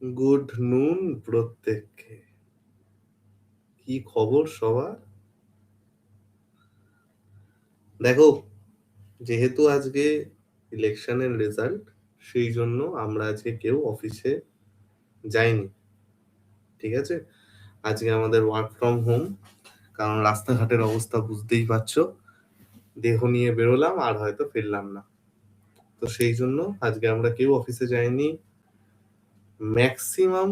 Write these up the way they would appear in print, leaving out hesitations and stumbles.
Good নুন প্রত্যেককে। কি খবর সবার? দেখো, যেহেতু আজকে ইলেকশনের রেজাল্ট, সেই জন্য আমরা আজকে কেউ অফিসে যাইনি। ঠিক আছে, আজকে আমাদের ওয়ার্ক ফ্রম হোম, কারণ রাস্তাঘাটের অবস্থা বুঝতেই পারছো। দেহ নিয়ে বেরোলাম আর হয়তো ফিরলাম না, তো সেই জন্য আজকে আমরা কেউ অফিসে যাইনি। ম্যাক্সিমাম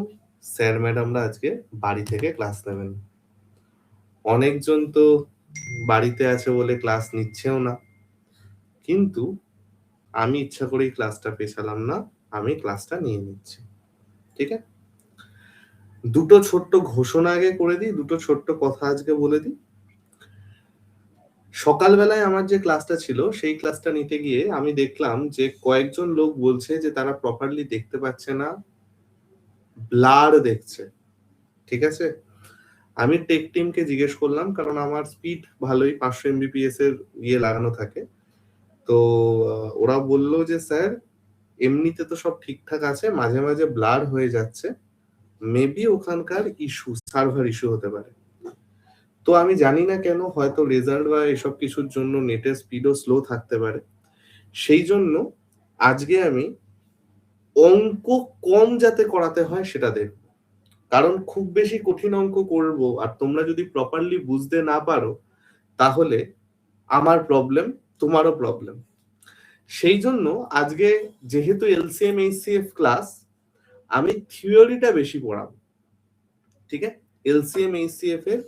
স্যার ম্যাডামরা আজকে বাড়ি থেকে ক্লাস নেবেন। অনেকজন তো বাড়িতে আছে বলে ক্লাস নিচ্ছেও না, কিন্তু আমি ইচ্ছা করেই ক্লাসটা পেছালাম না, আমি ক্লাসটা নিয়ে নিচ্ছি। ঠিক আছে, দুটো ছোট্ট ঘোষণা আগে করে দিই, দুটো ছোট্ট কথা আজকে বলে দিই। সকালবেলায় আমার যে ক্লাসটা ছিল, সেই ক্লাসটা নিতে গিয়ে আমি দেখলাম যে কয়েকজন লোক বলছে যে তারা প্রপারলি দেখতে পাচ্ছে না, ব্লার দেখছে। ঠিক আছে, আমি টেক টিমকে জিজ্ঞেস করলাম, কারণ আমার স্পিড ভালোই 500 MBPS এর লাগানো থাকে। তো ওরা বললো যে স্যার এমনিতে তো সব ঠিকঠাক আছে, মাঝে মাঝে ব্লার হয়ে যাচ্ছে, মেবি ওখানকার ইস্যু, সার্ভার ইস্যু হতে পারে। তো আমি জানি না কেন, হয়তো রেজাল্ট বা এসব কিছুর জন্য নেটের স্পিডও স্লো থাকতে পারে। সেই জন্য আজকে আমি অঙ্ক কম যাতে করাতে হয় সেটা দেখব, কারণ খুব বেশি কঠিন অঙ্ক করব আর তোমরা যদি প্রপারলি বুঝতে না পারো, তাহলে আমার প্রবলেম, তোমারও প্রবলেম। সেই জন্য আজকে যেহেতু এলসিএম এইচসিএফ ক্লাস, আমি থিওরিটা বেশি পড়াবো। ঠিক আছে, এলসিএম এইচসিএফ এর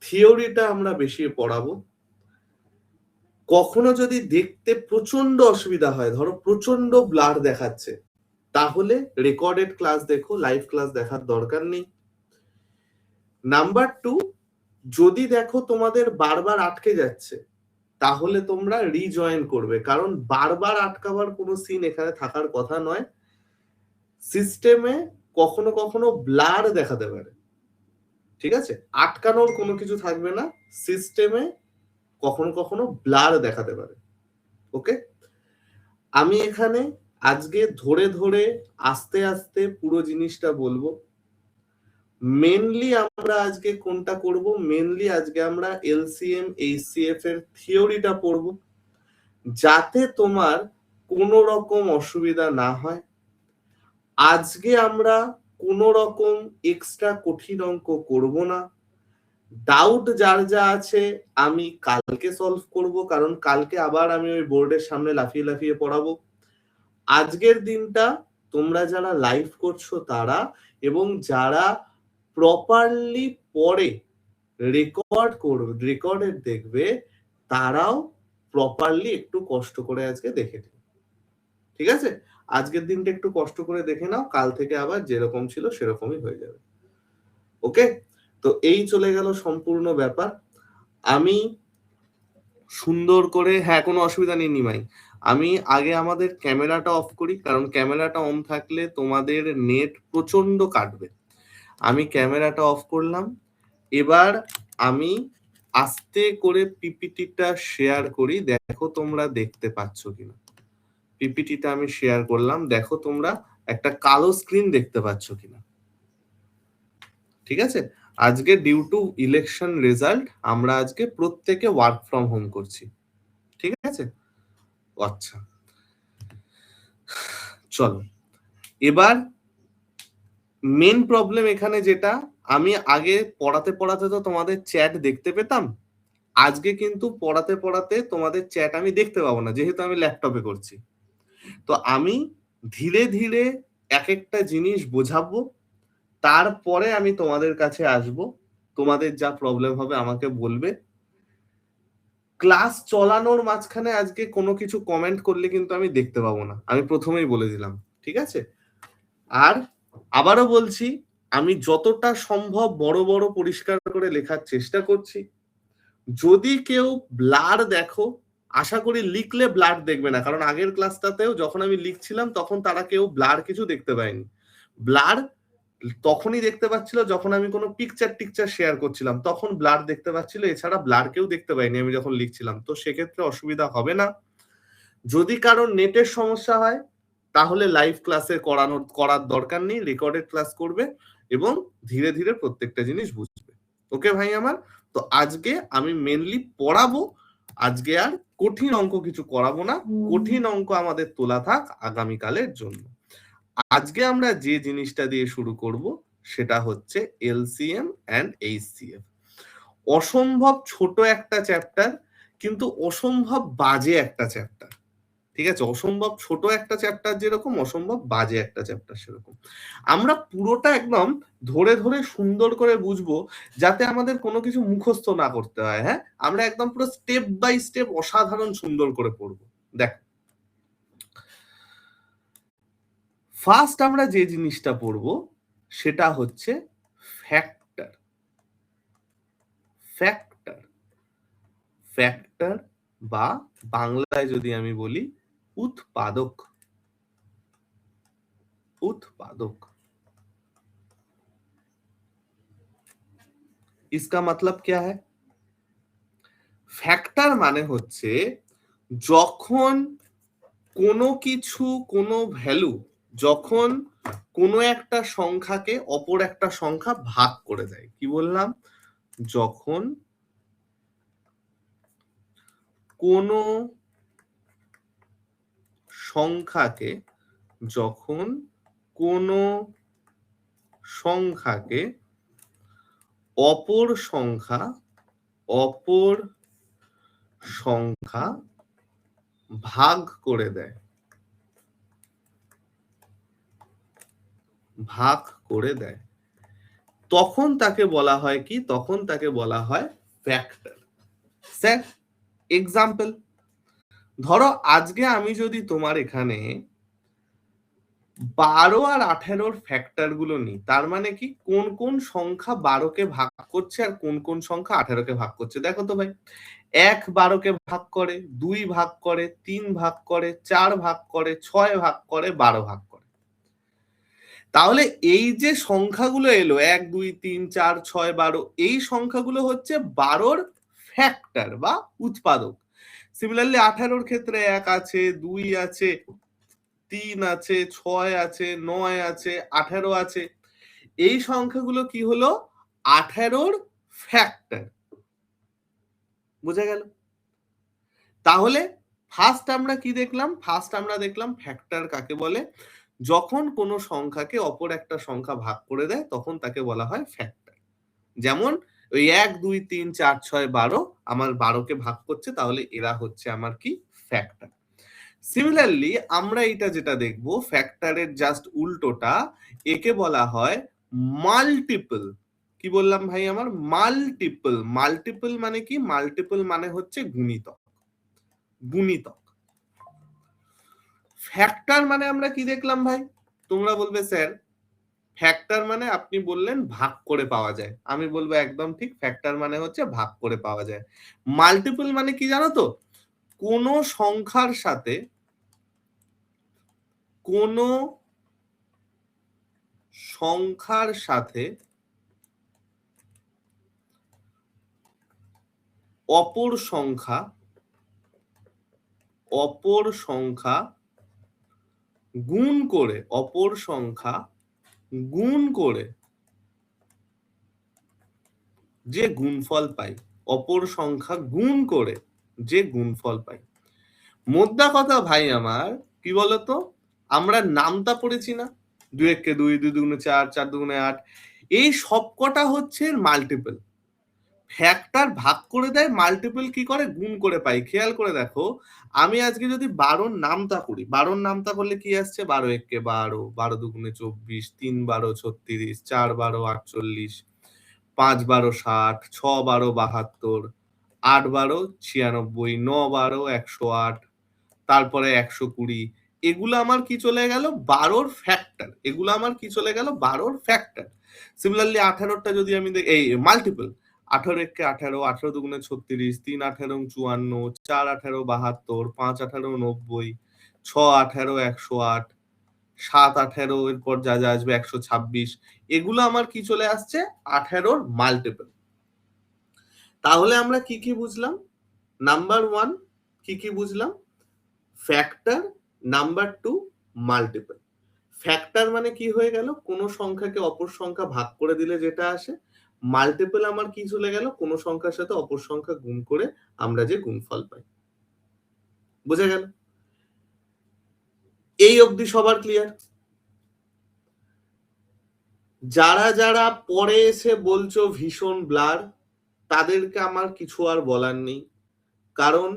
থিওরিটা আমরা বেশি পড়াবো। কখনো যদি দেখতে প্রচন্ড অসুবিধা হয়, ধরো প্রচন্ড ব্লার দেখাচ্ছে, তাহলে রেকর্ডেড ক্লাস দেখো, লাইভ ক্লাস দেখার দরকার নেই। নাম্বার 2, যদি দেখো তোমাদের বারবার আটকে যাচ্ছে, তাহলে তোমরা রিজয়েন করবে, কারণ বারবার আটকাবার কোনো সিন এখানে থাকার কথা নয়। সিস্টেমে কখনো কখনো ব্লার দেখাতে পারে, ঠিক আছে, আটকানোর কোনো কিছু থাকবে না, সিস্টেমে কখনো কখনো ব্লার দেখাতে পারে। ওকে, আমি এখানে আজকে ধরে ধরে আস্তে আস্তে পুরো জিনিসটা বলবো। মেনলি আমরা আজকে কোনটা করব? মেনলি আজকে আমরা এলসিএম এইচসিএফ এর থিওরিটা পড়ব, যাতে তোমার কোনো রকম অসুবিধা না হয়। আজকে আমরা কোনো রকম এক্সট্রা কঠিন অঙ্ক করব না। ডাউট যার যা আছে আমি কালকে সলভ করব, কারণ কালকে আবার আমি ওই বোর্ডের সামনে লাফিয়ে লাফিয়ে পড়াবো। আজকের দিনটা তোমরা যারা লাইভ করছো তারা, এবং যারা প্রপারলি পড়ে রেকর্ড করবে, রেকর্ডের দেখবে, তারাও প্রপারলি একটু কষ্ট করে আজকে দেখে নিও। ঠিক আছে, আজকের দিনটা একটু কষ্ট করে দেখে নাও, কাল থেকে আবার যেরকম ছিল সেরকমই হয়ে যাবে। ওকে, তো এই চলে গেল সম্পূর্ণ ব্যাপার। আমি সুন্দর করে, হ্যাঁ কোনো অসুবিধা নেই নিমাই, আমি আগে আমাদের ক্যামেরাটা অফ করি, কারণ ক্যামেরাটা অন থাকলে তোমাদের নেট প্রচন্ড কাটবে। আমি ক্যামেরাটা অফ করলাম। এবার আমি আস্তে করে পিপিটিটা শেয়ার করি, দেখো তোমরা দেখতে পাচ্ছ কিনা। পিপিটিটা আমি শেয়ার করলাম, দেখো তোমরা একটা কালো স্ক্রিন দেখতে পাচ্ছ কিনা। ঠিক আছে, আজকে ডিউ টু ইলেকশন রেজাল্ট আমরা আজকে প্রত্যেকে ওয়ার্ক ফ্রম হোম করছি। ঠিক আছে, আচ্ছা চলো এবার মেন প্রবলেম এখানে যেটা, আমি আগে পড়াতে পড়াতে তো তোমাদের চ্যাট দেখতে পেতাম, আজকে কিন্তু পড়াতে পড়াতে তোমাদের চ্যাট আমি দেখতে পাবো না, যেহেতু আমি ল্যাপটপে করছি। তো আমি ধীরে ধীরে এক একটা জিনিস বোঝাবো, তারপরে আমি তোমাদের কাছে আসব, তোমাদের যা প্রবলেম হবে আমাকে বলবে। ক্লাস চলানোর মাঝখানে আজকে কোনো কিছু কমেন্ট করলে কিন্তু আমি দেখতে পাবো না, আমি প্রথমেই বলে দিলাম। ঠিক আছে, আর আবারও বলছি, আমি যতটা সম্ভব বড় বড় পরিষ্কার করে লেখার চেষ্টা করছি। যদি কেউ ব্লার দেখো, আশা করি লিখলে ব্লার দেখবে না, কারণ আগের ক্লাসটাতেও যখন আমি লিখছিলাম তখন তারা কেউ ব্লার কিছু দেখতে পায়নি। ব্লার তখনই দেখতে পাচ্ছিল যখন আমি কোনো পিকচার টিকচার শেয়ার করছিলাম, তখন ব্লার দেখতে পাচ্ছিল, এছাড়া ব্লার কেউ দেখতে পাইনি আমি যখন লিখছিলাম। তো সেক্ষেত্রে অসুবিধা হবে না। যদি কারোর নেটের সমস্যা হয়, তাহলে লাইভ ক্লাসে করার দরকার নেই, রেকর্ডেড ক্লাস করবে এবং ধীরে ধীরে প্রত্যেকটা জিনিস বুঝবে। ওকে ভাই আমার? তো আজকে আমি মেনলি পড়াবো, আজকে আর কঠিন অঙ্ক কিছু করাবো না, কঠিন অঙ্ক আমাদের তোলা থাক আগামীকালের জন্য। আজকে আমরা যে জিনিসটা দিয়ে শুরু করব সেটা হচ্ছে এলসিএম অ্যান্ড এইচসিএফ। অসম্ভব ছোট একটা চ্যাপ্টার, কিন্তু অসম্ভব বাজে একটা চ্যাপ্টার। ঠিক আছে, অসম্ভব ছোট একটা চ্যাপ্টার যেরকম, অসম্ভব বাজে একটা চ্যাপ্টার সেরকম। আমরা পুরোটা একদম ধরে ধরে সুন্দর করে বুঝবো, যাতে আমাদের কোনো কিছু মুখস্থ না করতে হয়। হ্যাঁ, আমরা একদম পুরো স্টেপ বাই স্টেপ অসাধারণ সুন্দর করে পড়বো। দেখ, ফার্স্ট আমরা যে জিনিসটা পড়বো সেটা হচ্ছে ফ্যাক্টর। ফ্যাক্টর ফ্যাক্টর বা বাংলায় যদি আমি বলি उत्पादक। उत्पादक इसका मतलब क्या है? ফ্যাক্টর মানে হচ্ছে যখন কোনো কিছু, কোনো ভ্যালু যখন কোনো একটা সংখ্যাকে অপর একটা সংখ্যা ভাগ করে দেয়। কি বললাম? যখন কোনো সংখ্যাকে, যখন কোনো সংখ্যাকে অপর সংখ্যা ভাগ করে দেয়, ভাগ করে দেয়, তখন তাকে বলা হয় কি? তখন তাকে বলা হয় ফ্যাক্টর। স্যার এক্সাম্পল, ধরো আজকে আমি যদি তোমার এখানে 12 আর 18 ফ্যাক্টর গুলো নিই, তার মানে কি কোন কোন সংখ্যা 12 কে ভাগ করছে আর কোন কোন সংখ্যা 18 কে ভাগ করছে। দেখো তো ভাই, 1 12 কে ভাগ করে, 2 ভাগ করে, 3 ভাগ করে, 4 ভাগ করে, 6 ভাগ করে, 12 ভাগ করে। তাহলে এই যে সংখ্যাগুলো এলো 1 2 3 4 6 12, এই সংখ্যাগুলো হচ্ছে 12র ফ্যাক্টর বা উৎপাদক। সিমিলারলি 18র ক্ষেত্রে 1 আছে, 2 আছে, 3 আছে, 6 আছে, 9 আছে, 18 আছে। এই সংখ্যাগুলো কি হলো? 18র ফ্যাক্টর। বোঝা গেল? তাহলে ফার্স্ট আমরা কি দেখলাম? ফার্স্ট আমরা দেখলাম ফ্যাক্টর কাকে বলে। যখন কোনো সংখ্যাকে অপর একটা সংখ্যা ভাগ করে দেয় তখন তাকে বলা হয় ফ্যাক্টর। যেমন ওই 1 2 3 4 6 12 আমার 12 কে ভাগ করছে, তাহলে এরা হচ্ছে আমার কি? ফ্যাক্টর। সিমিলারলি আমরা এটা যেটা দেখব, ফ্যাক্টরের জাস্ট উল্টোটা, একে বলা হয় মাল্টিপল। কি বললাম ভাই আমার? মাল্টিপল। মাল্টিপল মানে কি? মাল্টিপল মানে হচ্ছে গুণিতক। গুণিতক। ফ্যাক্টর মানে আমরা কি দেখলাম ভাই? তোমরা বলবে স্যার ফ্যাক্টর মানে আপনি বললেন ভাগ করে পাওয়া যায়। আমি বলবো একদম ঠিক, ফ্যাক্টর মানে হচ্ছে ভাগ করে পাওয়া যায়। মাল্টিপল মানে কি জানো তো? কোন সংখ্যার সাথে কোন সংখ্যার সাথে অপর সংখ্যা গুণ করে, অপর সংখ্যা গুণ করে যে গুণফল পাই, অপর সংখ্যা গুণ করে যে গুণফল পাই। মোদ্দা কথা ভাই আমার কি বলতো, আমরা নামতা পড়েছি না? 2 একে 2, 2 দুগুণে 4, 4 দুগুণে 8, এই সবকটা হচ্ছে মাল্টিপল। ফ্যাক্টর ভাগ করে দেয়, মাল্টিপল কি করে? গুণ করে পাই। খেয়াল করে দেখো, আমি আজকে যদি 12 নামতা করি, 12 নামতা করলে কি আসছে? 12 একে 12, 12 দুগুণে 24, 3 12 36, 4 12 48, 5 12 60, 6 12 72, 8 12 96, 9 12 108, তারপরে 120। এগুলো আমার কি চলে গেল? 12র ফ্যাক্টর। এগুলো আমার কি চলে গেল? 12র ফ্যাক্টর। সিমিলারলি 18টা যদি আমি এই মাল্টিপল, 18 একে 18, 18 দুগুণে 36, 3 18 54, 4 18 72, 5 18 90, 6 18 108, 7 18 এরপর যা যা আসবে 126। এগুলো আমার কি চলে আসছে? 18র মাল্টিপল। তাহলে আমরা কি কি বুঝলাম? নাম্বার 1 কি কি বুঝলাম? ফ্যাক্টর। Number 2 multiple. ফ্যাক্টর মানে কি হয়ে গেল, কোনো সংখ্যাকে অপর সংখ্যা ভাগ করে দিলে যেটা আসে। মাল্টিপল আমার কি চলে গেল, কোনো সংখ্যার সাথে অপর সংখ্যা গুণ করে আমরা যে গুণফল পাই। বোঝা গেল? এই অবধি সবার ক্লিয়ার? যারা যারা পরে এসে বলছো ভীষণ ব্লার, তাদেরকে আমার কিছু আর বলার নেই, কারণ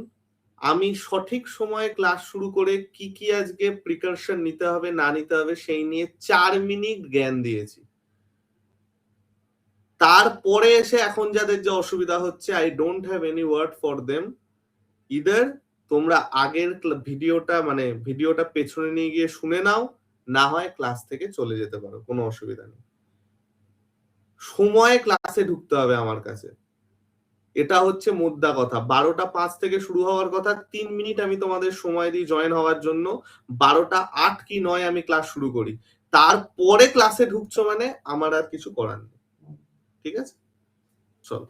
আমি সঠিক সময়ে ক্লাস শুরু করে কি কি আজকে প্রিকশন নিতে হবে না নিতে হবে সেই নিয়ে 4 মিনিট জ্ঞান দিয়েছি। তারপরে এসে এখন যাদের যে অসুবিধা হচ্ছে, I don't have any word for them. Either তোমরা আগের ভিডিওটা পেছনে নিয়ে গিয়ে শুনে নাও, না হয় ক্লাস থেকে চলে যেতে পারো, কোনো অসুবিধা নেই। সময়ে ক্লাসে ঢুকতে হবে আমার কাছে, এটা হচ্ছে মোদ্দা কথা। 12টা 5 থেকে শুরু হওয়ার কথা, 3 মিনিট আমি তোমাদের সময় দিই জয়েন হওয়ার জন্য। 12টা 8 কি 9 আমি ক্লাস শুরু করি, তারপরে ক্লাসে ঢুকছো মানে আমার আর কিছু করার নেই। ঠিক আছে, চলো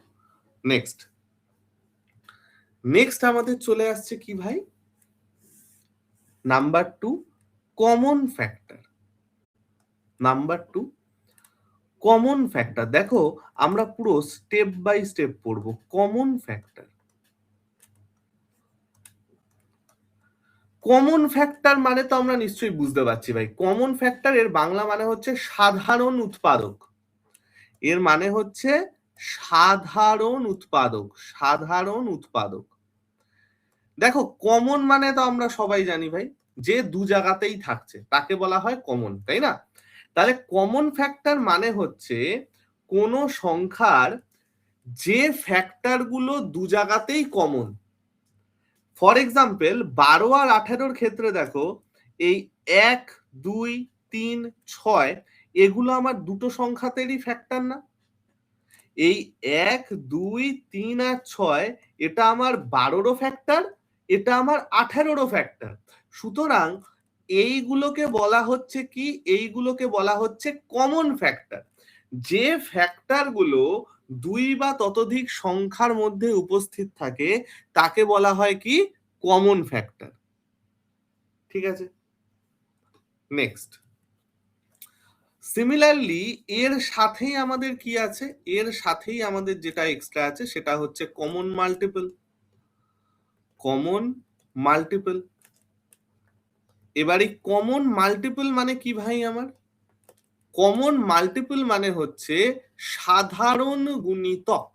নেক্সট আমাদের চলে আসছে কি ভাই, number 2 common factor. Number 2 common factor. দেখো আমরা পুরো স্টেপ বাই স্টেপ পড়বো। কমন ফ্যাক্টর, কমন ফ্যাক্টর মানে তো আমরা নিশ্চয়ই বুঝতে পারছি ভাই। কমন ফ্যাক্টর এর বাংলা মানে হচ্ছে সাধারণ উৎপাদক। এর মানে হচ্ছে সাধারণ উৎপাদক, সাধারণ উৎপাদক। দেখো কমন মানে তো আমরা সবাই জানি ভাই, যে দু জায়গাতেই থাকছে তাকে বলা হয় কমন, তাই না? তাহলে কমন ফ্যাক্টর মানে হচ্ছে কোন সংখ্যার যে ফ্যাক্টর গুলো দু জায়গাতেই কমন। ফর এক্সাম্পল 12 আর 18 ক্ষেত্রে দেখো, এই 1 2 3 6 এগুলো আমার দুটো সংখ্যাতেরই ফ্যাক্টর না? এই 1 2 3 আর 6 এটা আমার 12রও ফ্যাক্টর, এটা আমার 18রও ফ্যাক্টর। সুতরাং এইগুলোকে বলা হচ্ছে কি, এইগুলোকে বলা হচ্ছে কমন ফ্যাক্টর। যে ফ্যাক্টর গুলো 2 বা ততোধিক সংখ্যার মধ্যে উপস্থিত থাকে তাকে বলা হয় কি, কমন ফ্যাক্টর। ঠিক আছে, নেক্সট সিমিলারলি এর সাথেই আমাদের কি আছে, এর সাথেই আমাদের যেটা এক্সট্রা আছে সেটা হচ্ছে কমন মাল্টিপল। কমন মাল্টিপল, এবার এই কমন মাল্টিপল মানে কি ভাই আমার? কমন মাল্টিপল মানে হচ্ছে সাধারণ গুণিতক।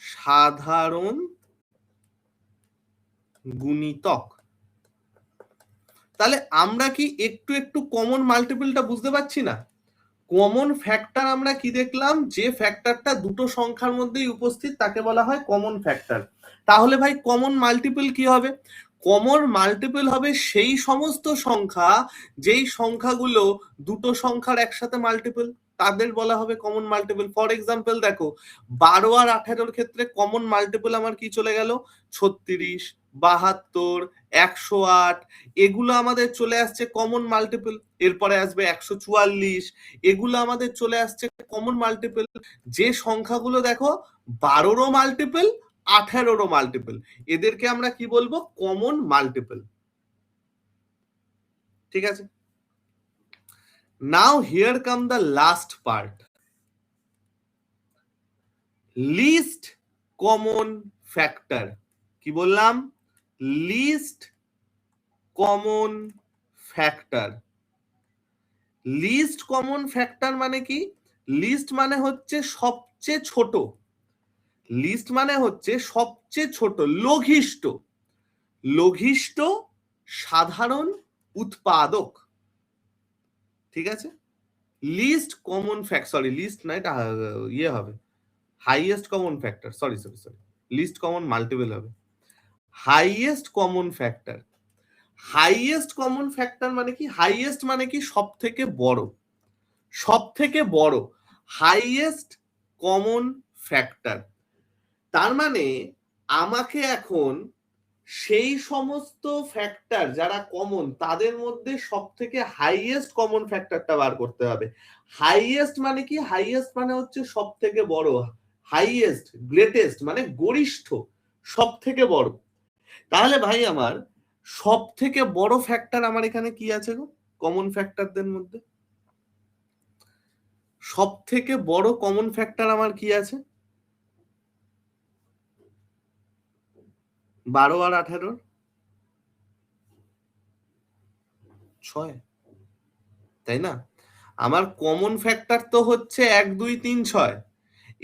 সাধারণ গুণিতক। তাহলে আমরা কি একটু একটু কমন মাল্টিপলটা বুঝতে পারছি না? কমন ফ্যাক্টর আমরা কি দেখলাম, যে ফ্যাক্টরটা দুটো সংখ্যার মধ্যেই উপস্থিত তাকে বলা হয় কমন ফ্যাক্টর। তাহলে ভাই কমন মাল্টিপল কি হবে? কমন মাল্টিপল হবে সেই সমস্ত সংখ্যা যেই সংখ্যাগুলো দুটো সংখ্যার একসাথে মাল্টিপল, তাদের বলা হবে কমন মাল্টিপল। ফর এক্সাম্পল দেখো 12 আর 18 ক্ষেত্রে কমন মাল্টিপল আমার কি চলে গেল, 36 72 108 এগুলো আমাদের চলে আসছে কমন মাল্টিপল। এরপরে আসবে 144, এগুলো আমাদের চলে আসছে কমন মাল্টিপল। যে সংখ্যাগুলো দেখো 12রও মাল্টিপল 18রও মাল্টিপল, এদেরকে আমরা কি বলবো, কমন মাল্টিপল। ঠিক আছে, now here come the last part, least common factor. কি বললাম, least common factor. Least common factor মানে কি, লিস্ট মানে হচ্ছে সবচেয়ে ছোট, লিস্ট মানে হচ্ছে সবচেয়ে ছোট, লঘিষ্ঠ, লঘিষ্ঠ সাধারণ উৎপাদক। ঠিক আছে, least common factor, sorry least না, এটা ইয়ে হবে highest common factor, sorry least common multiple হবে, highest common factor. Highest common factor মানে কি, হাইয়েস্ট মানে কি সব থেকে বড়, সব থেকে বড়, হাইয়েস্ট কমন ফ্যাক্টর। তার মানে আমাকে এখন সেই সমস্ত ফ্যাক্টর যারা কমন তাদের মধ্যে সব থেকে হাইয়েস্ট কমন ফ্যাক্টরটা বার করতে হবে। হাইয়েস্ট মানে কি, হাইয়েস্ট মানে হচ্ছে সব থেকে বড়, হাইয়েস্ট গ্রেটেস্ট মানে গরিষ্ঠ, সব থেকে বড়। তাহলে ভাই আমার সব থেকে বড় ফ্যাক্টর আমার এখানে কি আছে গো কমন ফ্যাক্টরদের মধ্যে? সব থেকে বড় কমন ফ্যাক্টর আমার কি আছে? 12 আর 18, 6, তাই না? আমার কমন ফ্যাক্টর তো হচ্ছে 1 2 3 6,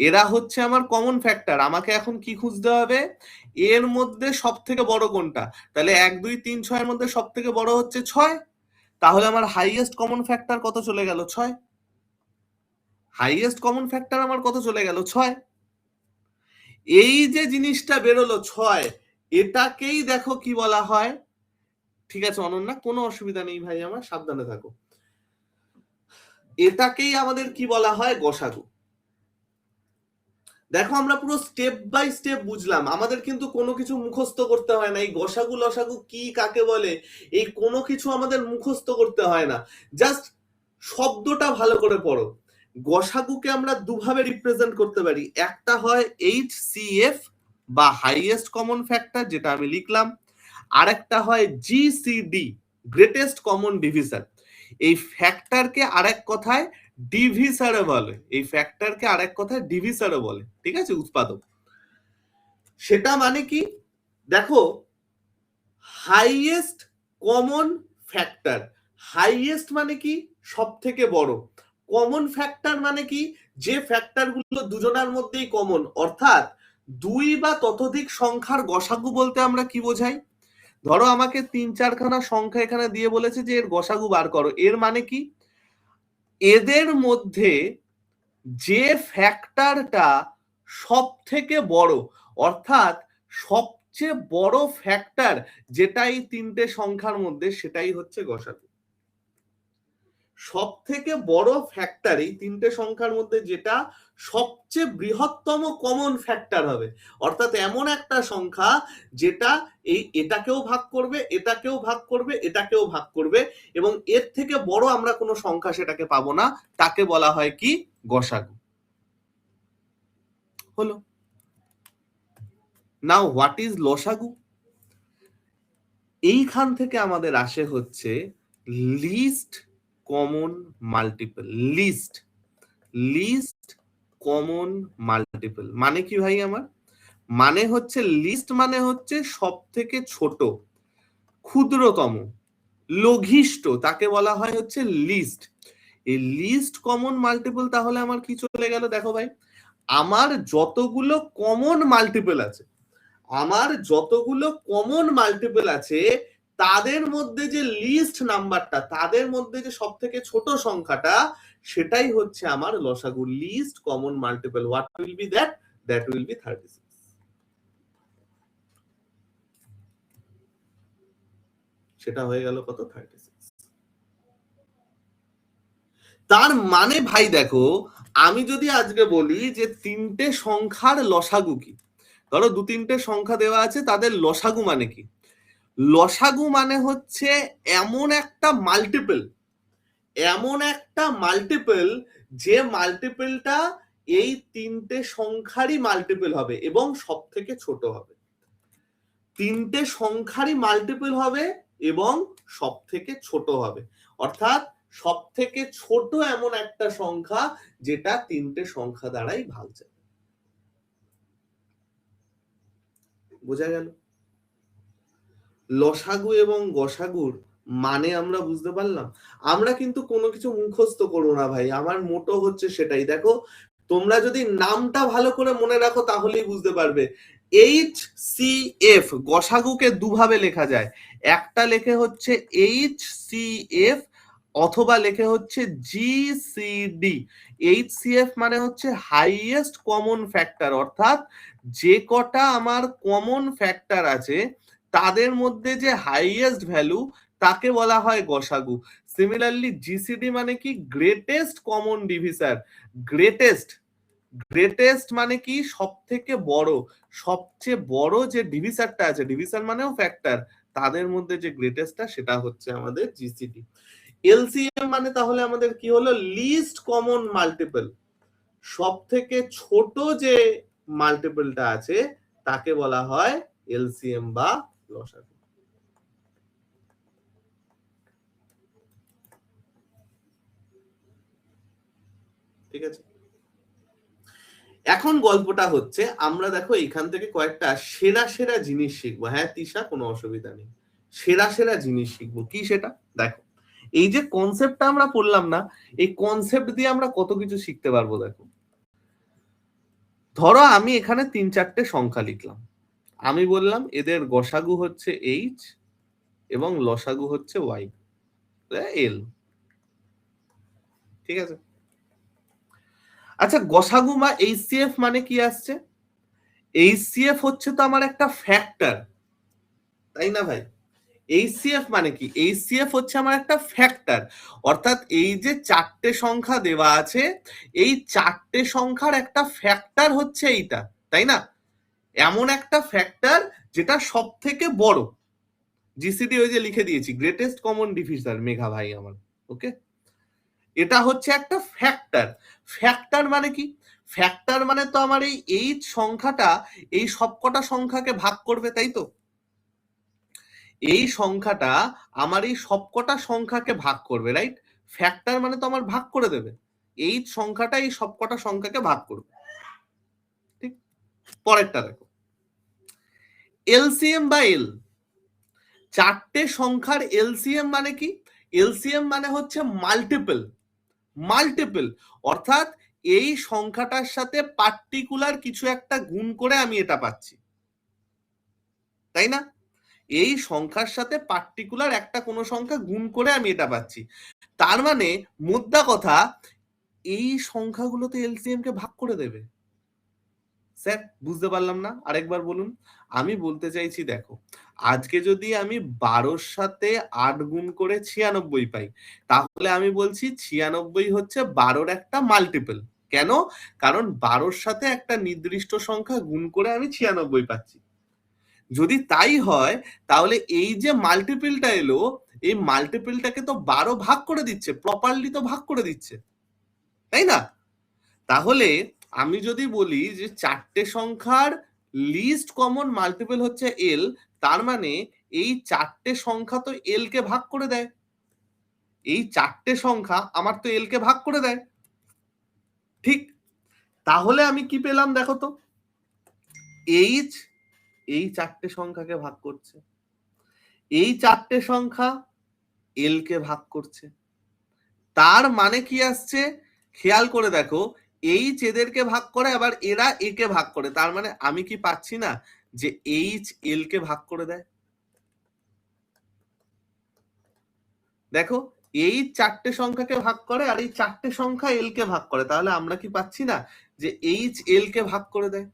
এরা হচ্ছে আমার কমন ফ্যাক্টর। আমাকে এখন কি খুঁজতে হবে? এর মধ্যে সব থেকে বড় কোনটা। তাহলে 1 2 3 6 এর মধ্যে সব থেকে বড় হচ্ছে 6, তাহলে আমার হাইয়েস্ট কমন ফ্যাক্টর কত চলে গেল? 6। হাইয়েস্ট কমন ফ্যাক্টর আমার কত চলে গেল? 6। এই যে জিনিসটা বেরোলো 6, এটাকেই দেখো কি বলা হয়। ঠিক আছে অনন্যা, কোনো অসুবিধা নেই ভাই, আমার সাবধানে থাকো। এটাকেই আমাদের কি বলা হয়? গসাগু। দেখো আমরা পুরো স্টেপ বাই স্টেপ বুঝলাম, আমাদের কিন্তু কোনো কিছু মুখস্থ করতে হয় না। এই গসাগু লসাগু কি কাকে বলে এই কোনো কিছু আমাদের মুখস্থ করতে হয় না, জাস্ট শব্দটা ভালো করে পড়ো। গসাগুকে আমরা দুভাবে রিপ্রেজেন্ট করতে পারি, একটা হয় HCF বা হাইয়েস্ট কমন ফ্যাক্টর, যেটা আমি লিখলাম, আর একটা হয় GCD, গ্রেটেস্ট কমন ডিভিশন। এই ফ্যাক্টরকে আরেক কথায় ডিভিসারে বলে, এই ফ্যাক্টরকে আরেক কথায় ডিভিসারে বলে, ঠিক আছে, উৎপাদক। সেটা মানে কি দেখো, হাইয়েস্ট কমন ফ্যাক্টর, হাইয়েস্ট মানে কি সব থেকে বড়, কমন ফ্যাক্টর মানে কি যে ফ্যাক্টরগুলো দুজনের মধ্যেই কমন, অর্থাৎ দুই বা ততোধিক সংখ্যার গসাগু বলতে আমরা কি বোঝাই? ধরো আমাকে 3 4 খানা সংখ্যা এখানে দিয়ে বলেছে যে এর গসাগু বার করো, এর মানে কি এদের মধ্যে যে ফ্যাক্টরটা সব থেকে বড়, অর্থাৎ সবচেয়ে বড় ফ্যাক্টর যেটা এই তিনটে সংখ্যার মধ্যে, সেটাই হচ্ছে গসাগু। সব থেকে বড় ফ্যাক্টর এই তিনটে সংখ্যার মধ্যে যেটা সবচেয়ে বৃহত্তম কমন ফ্যাক্টর হবে, অর্থাৎ এমন একটা সংখ্যা যেটা এটাকেও ভাগ করবে, এটাকেও ভাগ করবে, এটাকেও ভাগ করবে, এবং এর থেকে বড় আমরা কোনো সংখ্যা সেটাকে পাবো না, তাকে বলা হয় কি? গসাগু। হলো। নাও হোয়াট ইজ লসাগু? এইখান থেকে আমাদের আসে হচ্ছে list common multiple. List common multiple মানে কি ভাই আমার? মানে হচ্ছে লিস্ট মানে হচ্ছে সব থেকে ছোট, ক্ষুদ্রতম, লঘিষ্ঠ, তাকে বলা হয় হচ্ছে লিস্ট। এই লিস্ট কমন মাল্টিপল তাহলে আমার কি চলে গেল? দেখো ভাই, আমার যতগুলো কমন মাল্টিপল আছে, আমার যতগুলো কমন মাল্টিপল আছে তাদের মধ্যে যে লিস্ট নাম্বারটা, তাদের মধ্যে যে সব থেকে ছোট সংখ্যাটা, সেটাই হচ্ছে আমার লসাগু। List common multiple, what will B that? That will be 36। সেটা হয়ে গেল কত? 36। তার মানে ভাই দেখো, আমি যদি আজকে বলি যে তিনটে সংখ্যার লসাগু কি, ধরো 2 3টে সংখ্যা দেওয়া আছে, তাদের লসাগু মানে কি? লসাগু মানে হচ্ছে এমন একটা মাল্টিপল, এমন একটা মাল্টিপল যে মাল্টিপলটা এই তিনটে সংখ্যারই মাল্টিপল হবে এবং সব থেকে ছোট হবে। তিনটে সংখ্যারই মাল্টিপল হবে এবং সব থেকে ছোট হবে, অর্থাৎ সব থেকে ছোট এমন একটা সংখ্যা যেটা তিনটে সংখ্যা দ্বারাই ভাগ যায়। বোঝা গেল? লসাগু এবং গসাগুর মানে আমরা বুঝতে পারলাম। আমরা কিন্তু কোনো কিছু মুখস্থ করো না ভাই, আমার মোটো হচ্ছে সেটাই। দেখো তোমরা যদি নামটা ভালো করে মনে রাখো তাহলেই বুঝতে পারবে। HCF গসাগুকে দুভাবে লেখা যায়, একটা লেখে হচ্ছে HCF অথবা লেখে হচ্ছে GCD। HCF মানে হচ্ছে হাইয়েস্ট কমন ফ্যাক্টর, অর্থাৎ যে কটা আমার কমন ফ্যাক্টর আছে তাদের মধ্যে যে হাইয়েস্ট ভ্যালু, তাকে বলা হয় গসাগু। সিমিলারলি জিসিডি মানে কি? Greatest common ডিভিসার। গ্রেটেস্ট মানে কি? সব থেকে বড়, সবচেয়ে বড় যে ডিভিসারটা আছে, ডিভিসার মানেও ফ্যাক্টর, তাদের মধ্যে যে গ্রেটেস্টটা, সেটা হচ্ছে আমাদের জিসিডি। এলসিএম মানে তাহলে আমাদের কি হলো? List common multiple. সব থেকে ছোট যে মাল্টিপলটা আছে তাকে বলা হয় এলসিএম বা লসাগু। ঠিক আছে। এখন গল্পটা হচ্ছে আমরা দেখো এখান থেকে কয়েকটা সেরা সেরা জিনিস শিখবো। হ্যাঁ তিশা, কোনো অসুবিধা নেই, সেরা সেরা জিনিস শিখবো। কি সেটা দেখো, এই যে কনসেপ্টটা আমরা পড়লাম না, এই কনসেপ্ট দিয়ে আমরা কত কিছু শিখতে পারবো। দেখো ধরো আমি এখানে 3-4টে সংখ্যা লিখলাম, আমি বললাম এদের গসাগু হচ্ছে এইচ এবং লসাগু হচ্ছে ওয়াই এল, ঠিক আছে। আচ্ছা গসাগু বা এইচসিএফ মানে কি আসছে? এইচসিএফ হচ্ছে তো আমার একটা ফ্যাক্টর, তাই না ভাই? এইচসিএফ মানে কি? এইচসিএফ হচ্ছে আমার একটা ফ্যাক্টর, অর্থাৎ এই যে 4টে সংখ্যা দেওয়া আছে, এই 4টে সংখ্যার একটা ফ্যাক্টর হচ্ছে এইটা, তাই না? এমন একটা ফ্যাক্টর যেটা সব থেকে বড়। জিসিডি ওই যে লিখে দিয়েছি, গ্রেটেস্ট কমন ডিভিশন, মেঘা ভাই আমার, ওকে। এটা হচ্ছে একটা ফ্যাক্টর। ফ্যাক্টর মানে কি? ফ্যাক্টর মানে তো আমার এই এইচ সংখ্যাটা এই সবকটা সংখ্যাকে ভাগ করবে, তাই তো? এই সংখ্যাটা আমার এই সবকটা সংখ্যাকে ভাগ করবে, রাইট? ফ্যাক্টর মানে তো আমার ভাগ করে দেবে, এইচ সংখ্যাটা এই সবকটা সংখ্যাকে ভাগ করবে, ঠিক। পরেরটা দেখো, এলসিএম বা এল। 4টে সংখ্যার এলসিএম মানে কি? এলসিএম মানে হচ্ছে মাল্টিপল। মাল্টিপল অর্থাৎ এই সংখ্যাটার সাথে পার্টিকুলার কিছু একটা গুণ করে আমি এটা পাচ্ছি, তাই না? এই সংখ্যার সাথে পার্টিকুলার একটা কোনো সংখ্যা গুণ করে আমি এটা পাচ্ছি। তার মানে মোদ্দা কথা, এই সংখ্যাগুলোতে এলসিএম কে ভাগ করে দেবে। স্যার বুঝতে পারলাম না, আরেকবার বলুন। আমি বলতে চাইছি দেখো, আজকে যদি আমি 12-র সাথে 8 গুণ করে 96 পাই, তাহলে আমি বলছি 96 হচ্ছে 12-র একটা মাল্টিপল। কেন? কারণ 12-র সাথে একটা নির্দিষ্ট সংখ্যা গুণ করে আমি 96 পাচ্ছি। যদি তাই হয় তাহলে এই যে মাল্টিপলটা এলো, এই মাল্টিপলটাকে তো 12 ভাগ করে দিচ্ছে, প্রপারলি তো ভাগ করে দিচ্ছে, তাই না? তাহলে আমি যদি বলি যে 4টে সংখ্যার লিস্ট কমন মাল্টিপল হচ্ছে এল, তার মানে এই 4টে সংখ্যা তো এল কে ভাগ করে দেয়। এই 4টে সংখ্যা আমার তো এল কে ভাগ করে দেয়, ঠিক। তাহলে আমি কি পেলাম দেখো তো, এইচ এই 4টে সংখ্যাকে ভাগ করছে, এই 4টে সংখ্যা এল কে ভাগ করছে। তার মানে কি আসছে খেয়াল করে দেখো, এইচ এদেরকে ভাগ করে, আবার এরা একে ভাগ করে। তার মানে আমি কি পাচ্ছি না যে এইচ এল কে ভাগ করে দেয়? দেখো এই 4টে সংখ্যাকে ভাগ করে আর এই 4টে সংখ্যা এল কে ভাগ করে, তাহলে আমরা কি পাচ্ছি না যে এইচ এল কে ভাগ করে দেয়?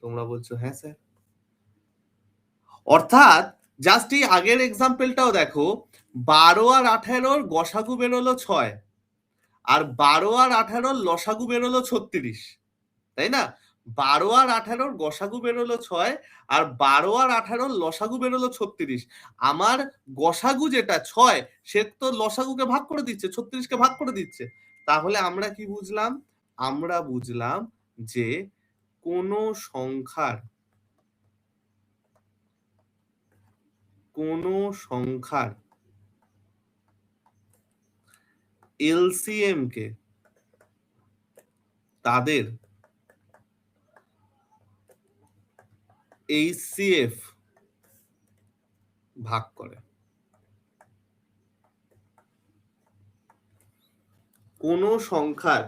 তোমরা বলছো হ্যাঁ স্যার। অর্থাৎ জাস্ট এই আগের এক্সাম্পলটাও দেখো, 12 আর 18-র গসাগু বেরোলো 6, আর 12 আর 18-র লসাগু বেরোলো 36, তাই না? 12 আর 18-র গসাগু বেরোলো 6, আর 12 আর 18-র লসাগু বেরোলো 36। আমার গসাগু যেটা 6, সে তো লসাগুকে ভাগ করে দিচ্ছে, 36কে ভাগ করে দিচ্ছে। তাহলে আমরা কি বুঝলাম? আমরা বুঝলাম যে কোন সংখ্যার এলসিএম কে তাদের এইচসিএফ ভাগ করে। কোন সংখ্যার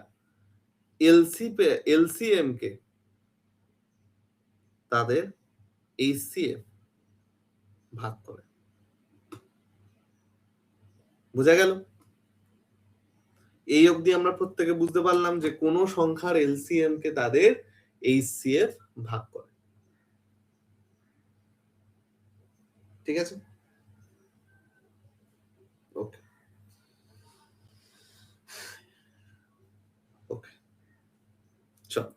এলসিএম কে তাদের এইচসিএফ ভাগ করে। বোঝা গেল? এই অবধি আমরা প্রত্যেকে বুঝতে পারলাম যে কোন সংখ্যার এলসিএম কে তাদের এইচসিএফ ভাগ করে, ঠিক আছে। ওকে ওকে, চল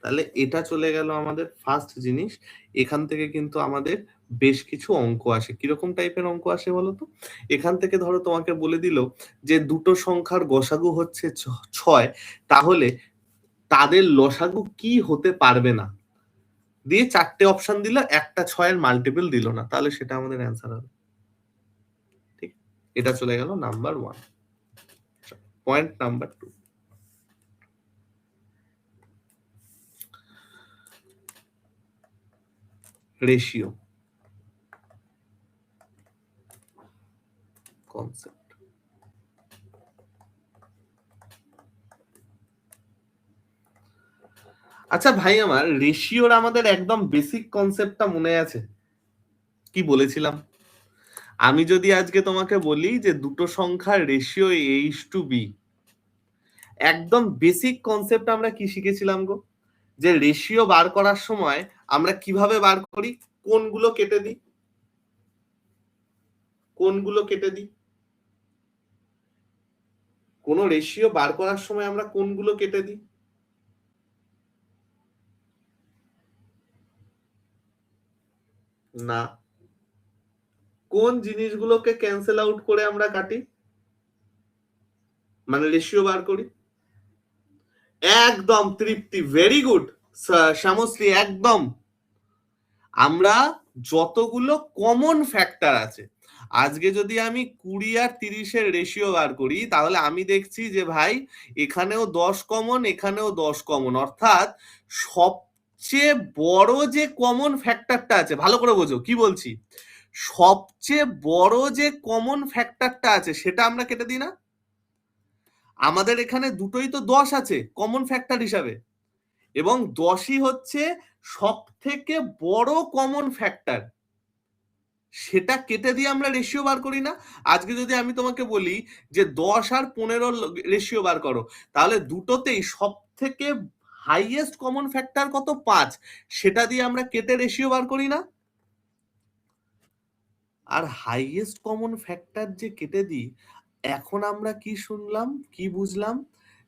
তাহলে এটা চলে গেল আমাদের ফার্স্ট জিনিস। এখান থেকে কিন্তু আমাদের বেশ কিছু অঙ্ক আসে। কিরকম টাইপের অঙ্ক আসে বলতো? এখান থেকে ধরো তোমাকে বলে দিল যে দুটো সংখ্যার গসাগু হচ্ছে 6, তাহলে তাদের লসাগু কি হতে পারবে না, দিয়ে 4টে অপশন দিল, একটা 6-এর মাল্টিপল দিল না, তাহলে সেটা আমাদের অ্যান্সার হবে, ঠিক। এটা চলে গেল number 1। Point number 2, ratio concept. আচ্ছা ভাই আমার, রেশিওর আমাদের একদম বেসিক কনসেপ্টটা মনে আছে? কি বলেছিলাম? আমি যদি আজকে তোমাকে বলি যে দুটো সংখ্যার রেশিও A:B, একদম বেসিক কনসেপ্ট আমরা কি শিখেছিলাম গো? যে রেশিও বার করার সময় আমরা কিভাবে বার করি? কোনগুলো কেটে দিই? কোনগুলো কেটে দিই? কোন রেশিও বার করার সময় আমরা কোনগুলো কেটে দিই? না, কোন জিনিসগুলোকে ক্যান্সেল আউট করে আমরা কাটি, মানে রেশিও বার করি? একদম তৃপ্তি, ভেরি গুড শ্যামশ্রী, একদম। আমরা যতগুলো কমন ফ্যাক্টর আছে, আজকে যদি আমি 20 আর 30-এর রেশিও বার করি, তাহলে আমি দেখছি যে ভাই এখানেও 10 কমন, এখানেও 10 কমন, অর্থাৎ সবচেয়ে বড় যে কমন ফ্যাক্টরটা আছে, ভালো করে বোঝো কি বলছি, সবচেয়ে বড় যে কমন ফ্যাক্টরটা আছে সেটা আমরা কেটে দিই না? আমাদের এখানে দুটোই তো 10 আছে কমন ফ্যাক্টর হিসাবে, এবং 10ই হচ্ছে সব থেকে বড় কমন ফ্যাক্টর, সেটা কেটে দিয়ে আমরা রেশিও বার করি না? আজকে যদি আমি তোমাকে বলি যে 10 আর 15 রেশিও বার করো, তাহলে দুটোতেই সব থেকে হাইয়েস্ট কমন ফ্যাক্টর কত? 5, সেটা দিয়ে আমরা কেটে রেশিও বার করি না? আর হাইয়েস্ট কমন ফ্যাক্টর যে কেটে দিই, এখন আমরা কি শুনলাম, কি বুঝলাম,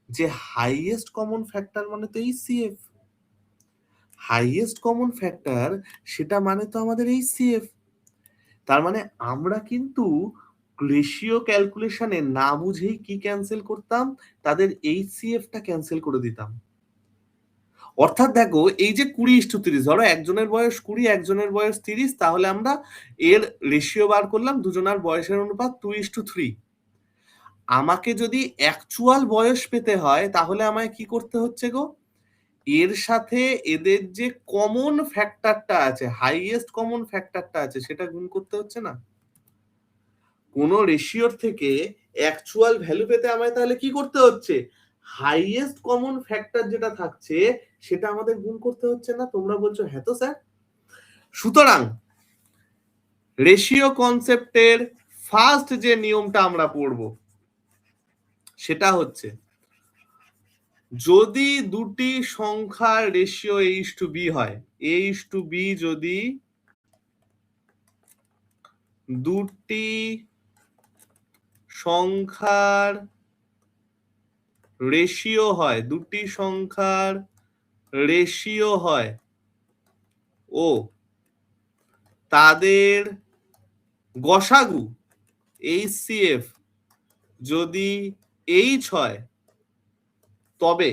যে হাইয়েস্ট কমন ফ্যাক্টর মানে তো HCF, হাইয়েস্ট কমন ফ্যাক্টর সেটা মানে তো আমাদের HCF। তার মানে আমরা কিন্তু রেশিও ক্যালকুলেশনে না বুঝেই কি ক্যান্সেল করতাম, তাদের HCF টা ক্যান্সেল করে দিতাম। অর্থাৎ দেখো, এই যে 20:30, ধরো একজনের বয়স 20, একজনের বয়স 30, তাহলে আমরা এর রেশিও বার করলাম, দুজনের বয়সের অনুপাত 2:3। আমাকে যদি অ্যাকচুয়াল বয়স পেতে হয়, তাহলে আমায় কি করতে হচ্ছে গো? এর সাথে এদের যে কমন ফ্যাক্টরটা আছে, হাইয়েস্ট কমন ফ্যাক্টরটা আছে, সেটা গুণ করতে হচ্ছে না? কোন রেশিওর থেকে অ্যাকচুয়াল ভ্যালু পেতে আমায় তাহলে কি করতে হচ্ছে? হাইয়েস্ট কমন ফ্যাক্টর যেটা থাকছে সেটা আমাদের গুণ করতে হচ্ছে না? তোমরা বলছো হ্যাঁ তো স্যার। সুতরাং রেশিও কনসেপ্টের ফার্স্ট যে নিয়মটা আমরা পড়ব সেটা হচ্ছে, যদি দুটি সংখ্যার রেশিও A:B হয়, A:B যদি দুটি সংখ্যার রেশিও হয়, দুটি সংখ্যার রেশিও হয় ও তাদের গসাগু HCF যদি H হয়, তবে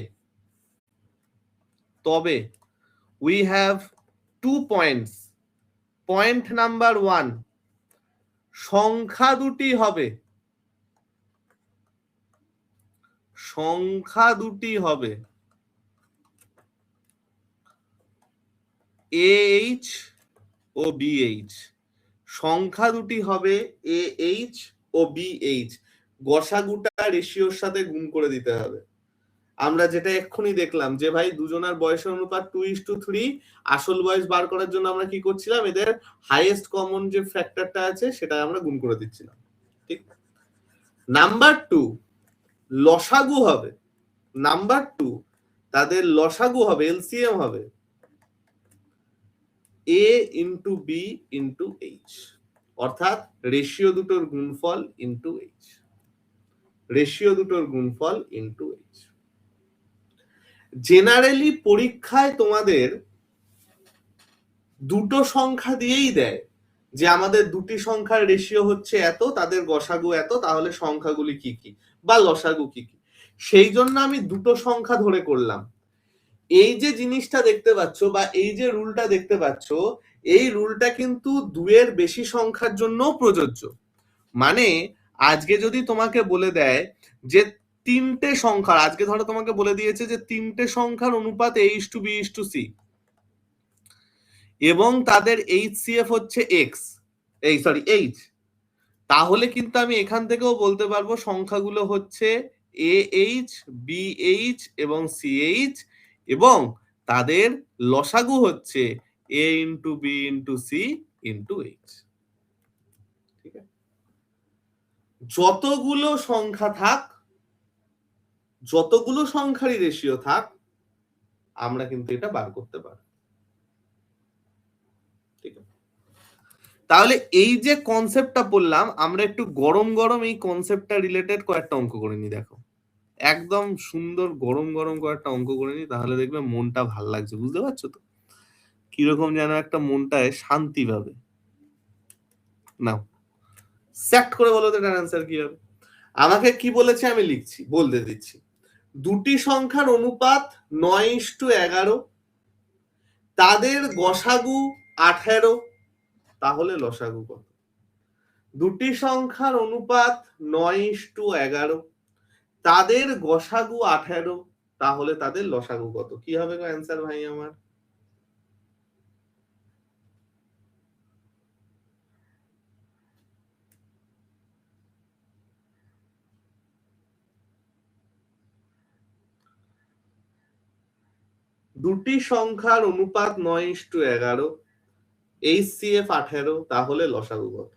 we have 2 points. Point number 1, সংখ্যা দুটি হবে AH ও BH, সংখ্যা দুটি হবে AH ও BH, গসাগুটা রেশিওর সাথে গুণ করে দিতে হবে। আমরা যেটা এক্ষুনি দেখলাম যে ভাই দুজনের বয়সের অনুপাত 2:3, আসল বয়স বার করার জন্য আমরা কি করছিলাম, এদের হাইয়েস্ট কমন যে ফ্যাক্টরটা আছে সেটা আমরা গুণ করে দিচ্ছিলাম, ঠিক? নাম্বার 2, লসাগু হবে, নাম্বার 2 তাদের লসাগু হবে, এলসিএম হবে A into B into H, অর্থাৎ রেশিও দুটোর গুণফল ইন্টু এইচ, রেশিও দুটোর গুণফল ইন্টু এইচ। জেনারেলি পরীক্ষায় তোমাদের দুটো সংখ্যা দিয়েই দেয় যে আমাদের দুটি সংখ্যার রেশিও হচ্ছে এত, তাদের গসাগু এত, তাহলে সংখ্যাগুলি কি কি বা লসাগু কি কি, সেই জন্য আমি দুটো সংখ্যা ধরে করলাম। এই যে জিনিসটা দেখতে পাচ্ছ বা এই যে রুলটা দেখতে পাচ্ছ, এই রুলটা কিন্তু দুয়ের বেশি সংখ্যার জন্য প্রযোজ্য। মানে আজকে যদি তোমাকে বলে দেয় যে তিনটে সংখ্যার, আজকে ধরো তোমাকে বলে দিয়েছে যে তিনটে সংখ্যার অনুপাত A:B:C, এবং তাদের HCF হচ্ছে X, H, তাহলে কিন্তু আমি এখান থেকেও বলতে পারবো সংখ্যাগুলো হচ্ছে AH, BH এবং CH এবং তাদের লসাগু হচ্ছে A into B into C into H। ঠিক আছে, যতগুলো সংখ্যা থাক, যতগুলো সংখ্যারই রেশিও থাক, আমরা কিন্তু এটা বার করতে পারি। ঠিক আছে, তাহলে এই যে কনসেপ্টটা বললাম, আমরা একটু গরম গরম এই কনসেপ্টটা রিলেটেড কয়েকটা অঙ্ক করে নি। দেখো, একদম সুন্দর গরম গরম কয়েকটা অঙ্ক করে নি, তাহলে দেখবে মনটা ভাল লাগছে। বুঝতে পারছো তো কিরকম যেন একটা মনটায় শান্তি পাবে। নাও সেট করে বলো তো এটার অ্যান্সার কি হবে। আমাকে কি বলেছে আমি লিখছি, বলতে দিচ্ছি। দুটি সংখ্যার অনুপাত 9:11, তাদের গসাগু 18, তাহলে লসাগু কত? দুটি সংখ্যার অনুপাত 9:11, তাদের গসাগু 18, তাহলে তাদের লসাগু কত? কি হবে অ্যান্সার ভাই আমার? দুটি সংখ্যার অনুপাত 9:11, HCF 18, তাহলে লসাগু কত?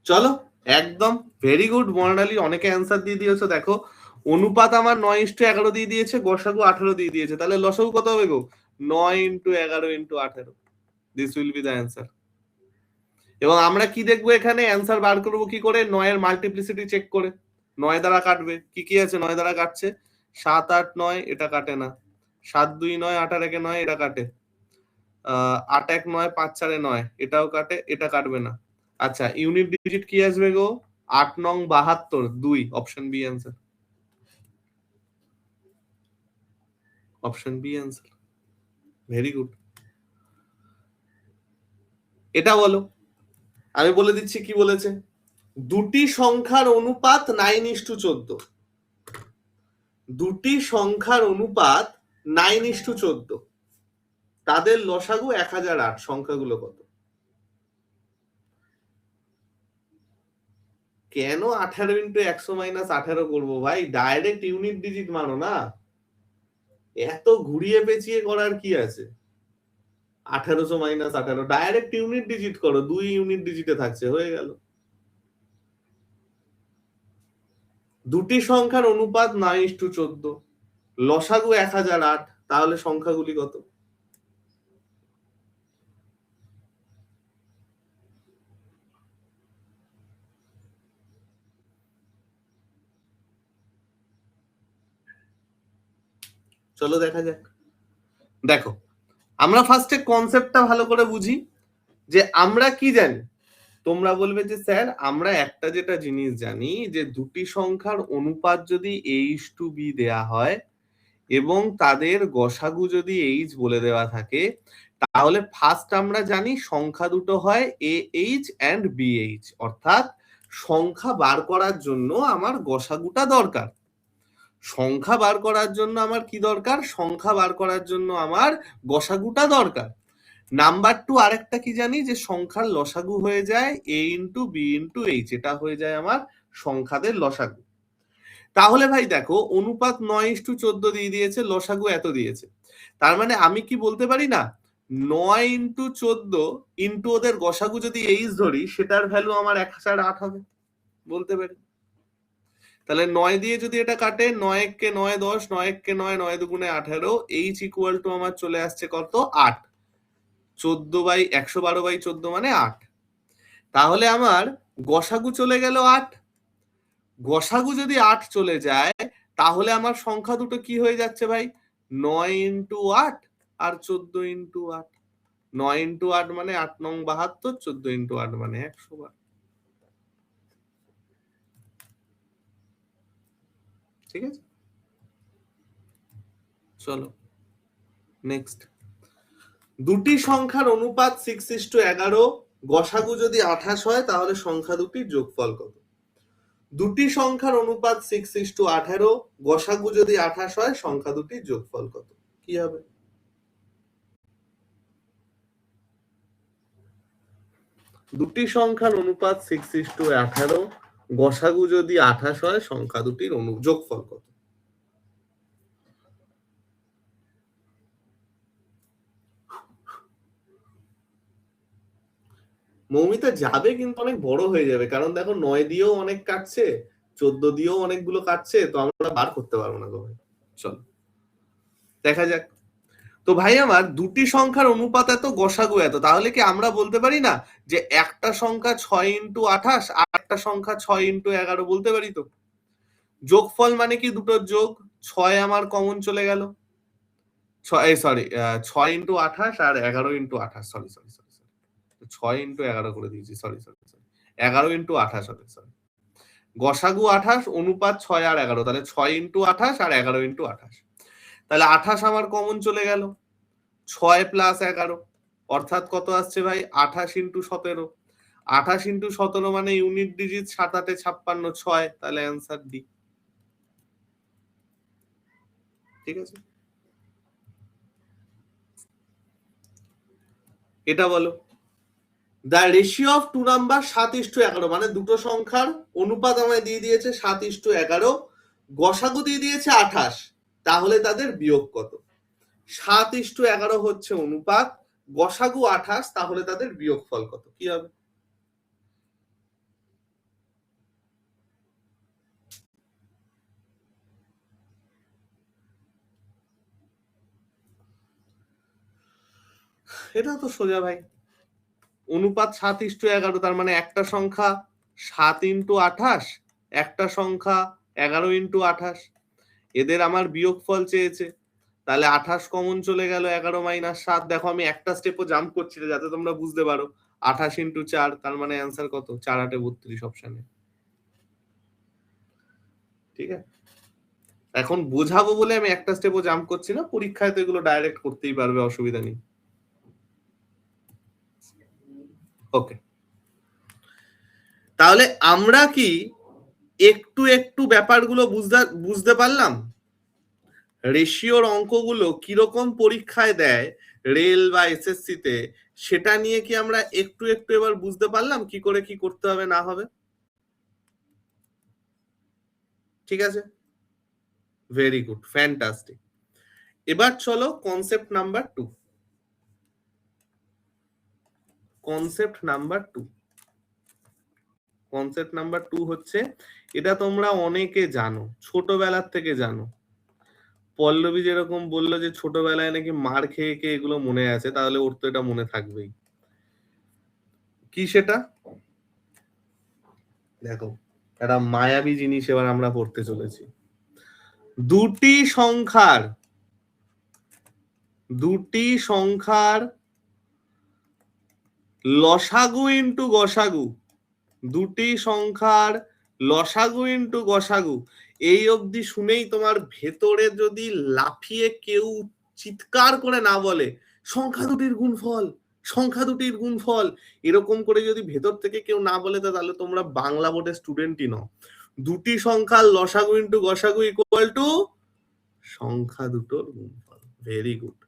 চলো, একদম ভেরি গুড বর্ণালী, অনেকে অ্যান্সার দিয়ে দিয়েছো। দেখো, অনুপাত আমার 9:11 দিয়ে দিয়েছে, গসাগু 18 দিয়ে দিয়েছে, তাহলে লসাগু কত হবে গো? 9:11 × 18। This will B the answer. এবং আমরা কি দেখবো এখানে, অ্যান্সার বার করবো কি করে? 9 এর মাল্টিপ্লিসিটি চেক করে। 9 দ্বারা কাটবে, কি কি আছে 9 দ্বারা কাটছে? 7, 8, 9, এটা কাটে না। 7, 2, 9, 8 আর 1, 9, এটা কাটে। 8, 1, 9, 5, 4, 9, এটাও কাটে, এটা কাটবে না। আচ্ছা, ইউনিট ডিজিট কি আসবে গো? 8 নং 72, 2, option B answer. Option B answer, very good. এটা বলো, আমি বলে দিচ্ছি কি বলেছে। দুটি সংখ্যার অনুপাত 9:14, দুটি সংখ্যার অনুপাত 9:14, তাদের লসাগু 1008, সংখ্যাগুলো কত? কেন 18 × 100 - 18 করবো ভাই? ডাইরেক্ট ইউনিট ডিজিট মানো না, এত ঘুরিয়ে পেঁচিয়ে করার কি আছে? 1800 - 18, ডাইরেক্ট ইউনিট ডিজিট করো, 2 ইউনিট ডিজিটে থাকছে, হয়ে গেল। দুটি সংখ্যার অনুপাত 9:14, লসাগু 1008, তাহলে সংখ্যাগুলি কত? চলো দেখা যাক। দেখো, আমরা ফার্স্টে কনসেপ্টটা ভালো করে বুঝি, যে আমরা কি জানি। তোমরা বলবে যে স্যার আমরা একটা যেটা জিনিস জানি, যে দুটি সংখ্যার অনুপাত যদি H/B দেয়া হয় এবং তাদের গসাগু যদি H বলে দেওয়া থাকে, তাহলে ফার্স্ট আমরা জানি সংখ্যা দুটো হয় AH and BH, অর্থাৎ সংখ্যা বার করার জন্য আমার গসাগুটা দরকার। সংখ্যা বার করার জন্য আমার কি দরকার? সংখ্যা বার করার জন্য আমার গসাগুটা দরকার। নাম্বার 2 আরেকটা কি জানি, যে সংখ্যার লসাগু হয়ে যায় A × B × H, এটা হয়ে যায় আমার সংখ্যাদের লসাগু। তাহলে ভাই দেখো, অনুপাত 9:14 দিয়ে দিয়েছে, লসাগু এত দিয়েছে, তার মানে আমি কি বলতে পারি না, 9 × 14 ইন্টু ওদের গসাগু যদি H ধরি, সেটার ভ্যালু আমার 1008 হবে, বলতে পারি। তাহলে 9 দিয়ে যদি এটা কাটে, 9 × 9 10, 9 × 9 9 2 18, H ইকুয়াল টু আমার চলে আসছে কত? 8। 112/14 মানে 8। তাহলে আমার গসাগু চলে গেল 8। গসাগু যদি 8 চলে যায়, তাহলে আমার সংখ্যা দুটো কি হয়ে যাচ্ছে ভাই? 9 × 8 আর 14 × 8। 9 × 8 মানে 8 নং 72, 14 × 8 মানে 112। ঠিক আছে, চলো নেক্সট। দুটি সংখ্যার অনুপাত 6:11, গসাগু যদি 28 হয় তাহলে সংখ্যা দুটির যোগফল কত? দুটি সংখ্যার অনুপাত 6:18, গসাগু যদি 28 হয় সংখ্যা দুটির যোগফল কত? কি হবে? দুটি সংখ্যার অনুপাত 6:18, গসাগু যদি 28 হয় সংখ্যা দুটির যোগফল কত? মৌমিতা যাবে কিন্তু অনেক বড় হয়ে যাবে, কারণ দেখো 9 দিয়েও অনেক কাটছে, 14 দিয়েও অনেকগুলো কাটছে, তো আমরা বার করতে পারবো না। চলো দেখা যাক। তো ভাই আমার দুটি সংখ্যার অনুপাত এত, গসাগু এত, তাহলে কি আমরা বলতে পারি না যে একটা সংখ্যা 6x28 আর একটা সংখ্যা 6x11 বলতে পারি? তো যোগফল মানে কি দুটোর যোগ, 6 আমার কমন চলে গেল, 6x28 আর 11x28, সরি 6x11 করে দিয়েছি, সরি 11x28 হবে, সরি। গসাগু 28, অনুপাত 6 আর 11, তাহলে 6x28 আর 11x28, তাহলে 28 আমার কমন চলে গেল, 6 + 11, অর্থাৎ কত আসছে ভাই? 28 × 17, 28 × 17 মানে ইউনিট ডিজিট 7 8 56, 6, তাহলে অ্যান্সার ডি। ঠিক আছে, এটা বলো। The ratio of two number 7:11, মানে দুটো সংখ্যার অনুপাত আমায় দিয়ে দিয়েছে 7:11, গসাগু দিয়ে দিয়েছে 28, তাহলে তাদের বিয়োগ কত? 7:11 হচ্ছে অনুপাত, গসাগু 28, তাহলে তাদের বিয়োগফল কত? কি হবে? এটা তো সোজা ভাই, অনুপাত 7:11, তার মানে একটা সংখ্যা 7 × 28, একটা সংখ্যা 11 × 28, এদের আমার বিয়োগফল চেয়েছে, তাহলে 28 কমন চলে গেল, 11 - 7, দেখো আমি একটা স্টেপও জাম্প করছি না যাতে তোমরা বুঝতে পারো, 28 × 4, তার মানে অ্যান্সার কত? 4 8 32 অপশনে। ঠিক আছে, এখন বোঝাবো বলে আমি একটা স্টেপও জাম্প করছি না, পরীক্ষায় তো এগুলো ডাইরেক্ট করতেই পারবে, অসুবিধা নেই। ওকে, তাহলে আমরা কি একটু একটু ব্যাপারগুলো বুঝতে পারলাম? রেশিওর অঙ্কগুলো কিরকম পরীক্ষায় দেয় রেল বা এসএসসি তে, সেটা নিয়ে কি আমরা একটু একটু এবার বুঝতে পারলাম কি করে কি করতে হবে না হবে? ঠিক আছে, ভেরি গুড, ফ্যান্টাস্টিক। এবার চলো concept number 2। Concept number 2, concept number 2 হচ্ছে, এটা তোমরা অনেকে জানো, ছোটবেলার থেকে জানো। পল্লবী যেরকম বললো যে ছোটবেলায় নাকি মার খেয়ে খেয়ে এগুলো মনে আছে, তাহলে ওর তো এটা মনে থাকবেই। কি সেটা? দেখো, একটা মায়াবী জিনিস এবার আমরা পড়তে চলেছি। দুটি সংখ্যার লসাগু ইন্টু গসাগু, দুটি সংখ্যার লসাগু ইন্টু গসাগু, এই অবধি শুনেই তোমার ভেতরে যদি লাফিয়ে কেউ চিৎকার করে না বলে সংখ্যা দুটির গুণফল, সংখ্যা দুটির গুণফল, এরকম করে যদি ভেতর থেকে কেউ না বলে, তাহলে তোমরা বাংলা বোর্ডের স্টুডেন্টই নও। দুটি সংখ্যার লসাগু ইন্টু গসাগু ইকুয়াল টু সংখ্যা দুটোর গুণফল। ভেরি গুড,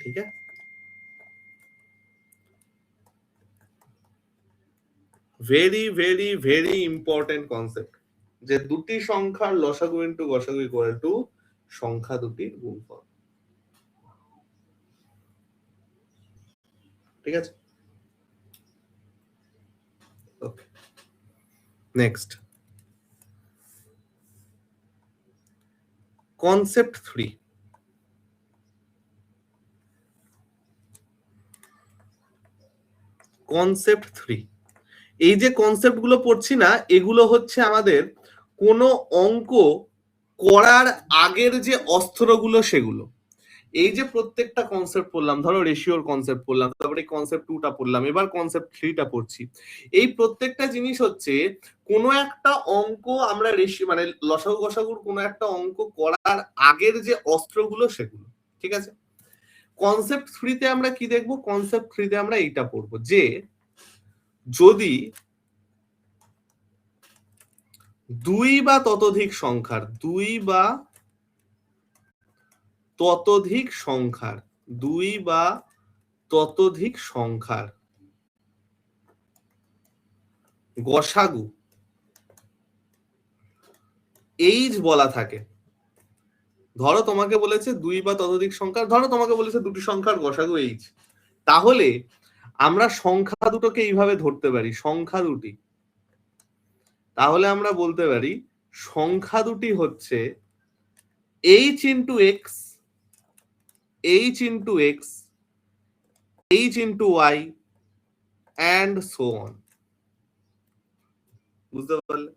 ঠিক আছে। Very very very important concept, যে দুটি সংখ্যার লসাগু ইন্টু গসাগু ইকুয়াল টু সংখ্যা দুটির গুণফল। ঠিক আছে, ওকে, নেক্সট কনসেপ্ট 3। কনসেপ্ট 3, এই যে কনসেপ্ট গুলো পড়ছি না, এগুলো হচ্ছে আমাদের কোনো অঙ্ক করার আগের যে অস্ত্রগুলো সেগুলো। এই যে প্রত্যেকটা কনসেপ্ট পড়লাম, ধরো রেশিওর কনসেপ্ট পড়লাম, তারপরে কনসেপ্ট 2টা পড়লাম, এবার কনসেপ্ট 3টা পড়ছি, এই প্রত্যেকটা জিনিস হচ্ছে কোনো একটা অঙ্ক আমরা মানে লসাগু গসাগুর কোনো একটা অঙ্ক করার আগের যে অস্ত্রগুলো সেগুলো। ঠিক আছে, কনসেপ্ট 3-তে আমরা কি দেখবো? কনসেপ্ট 3-তে আমরা এইটা পড়বো যে যদি দুই বা ততোধিক সংখ্যার গসাগু এইচ বলা থাকে, ধরো তোমাকে বলেছে দুই বা ততোধিক সংখ্যার, ধরো তোমাকে বলেছে দুটি সংখ্যার গসাগু এইচ, তাহলে আমরা সংখ্যা দুটোকে এইভাবে ধরতে পারি, সংখ্যা দুটি, তাহলে আমরা বলতে পারি সংখ্যা দুটি হচ্ছে h into x, h into x, h into y and so on. বুঝতে পারলে?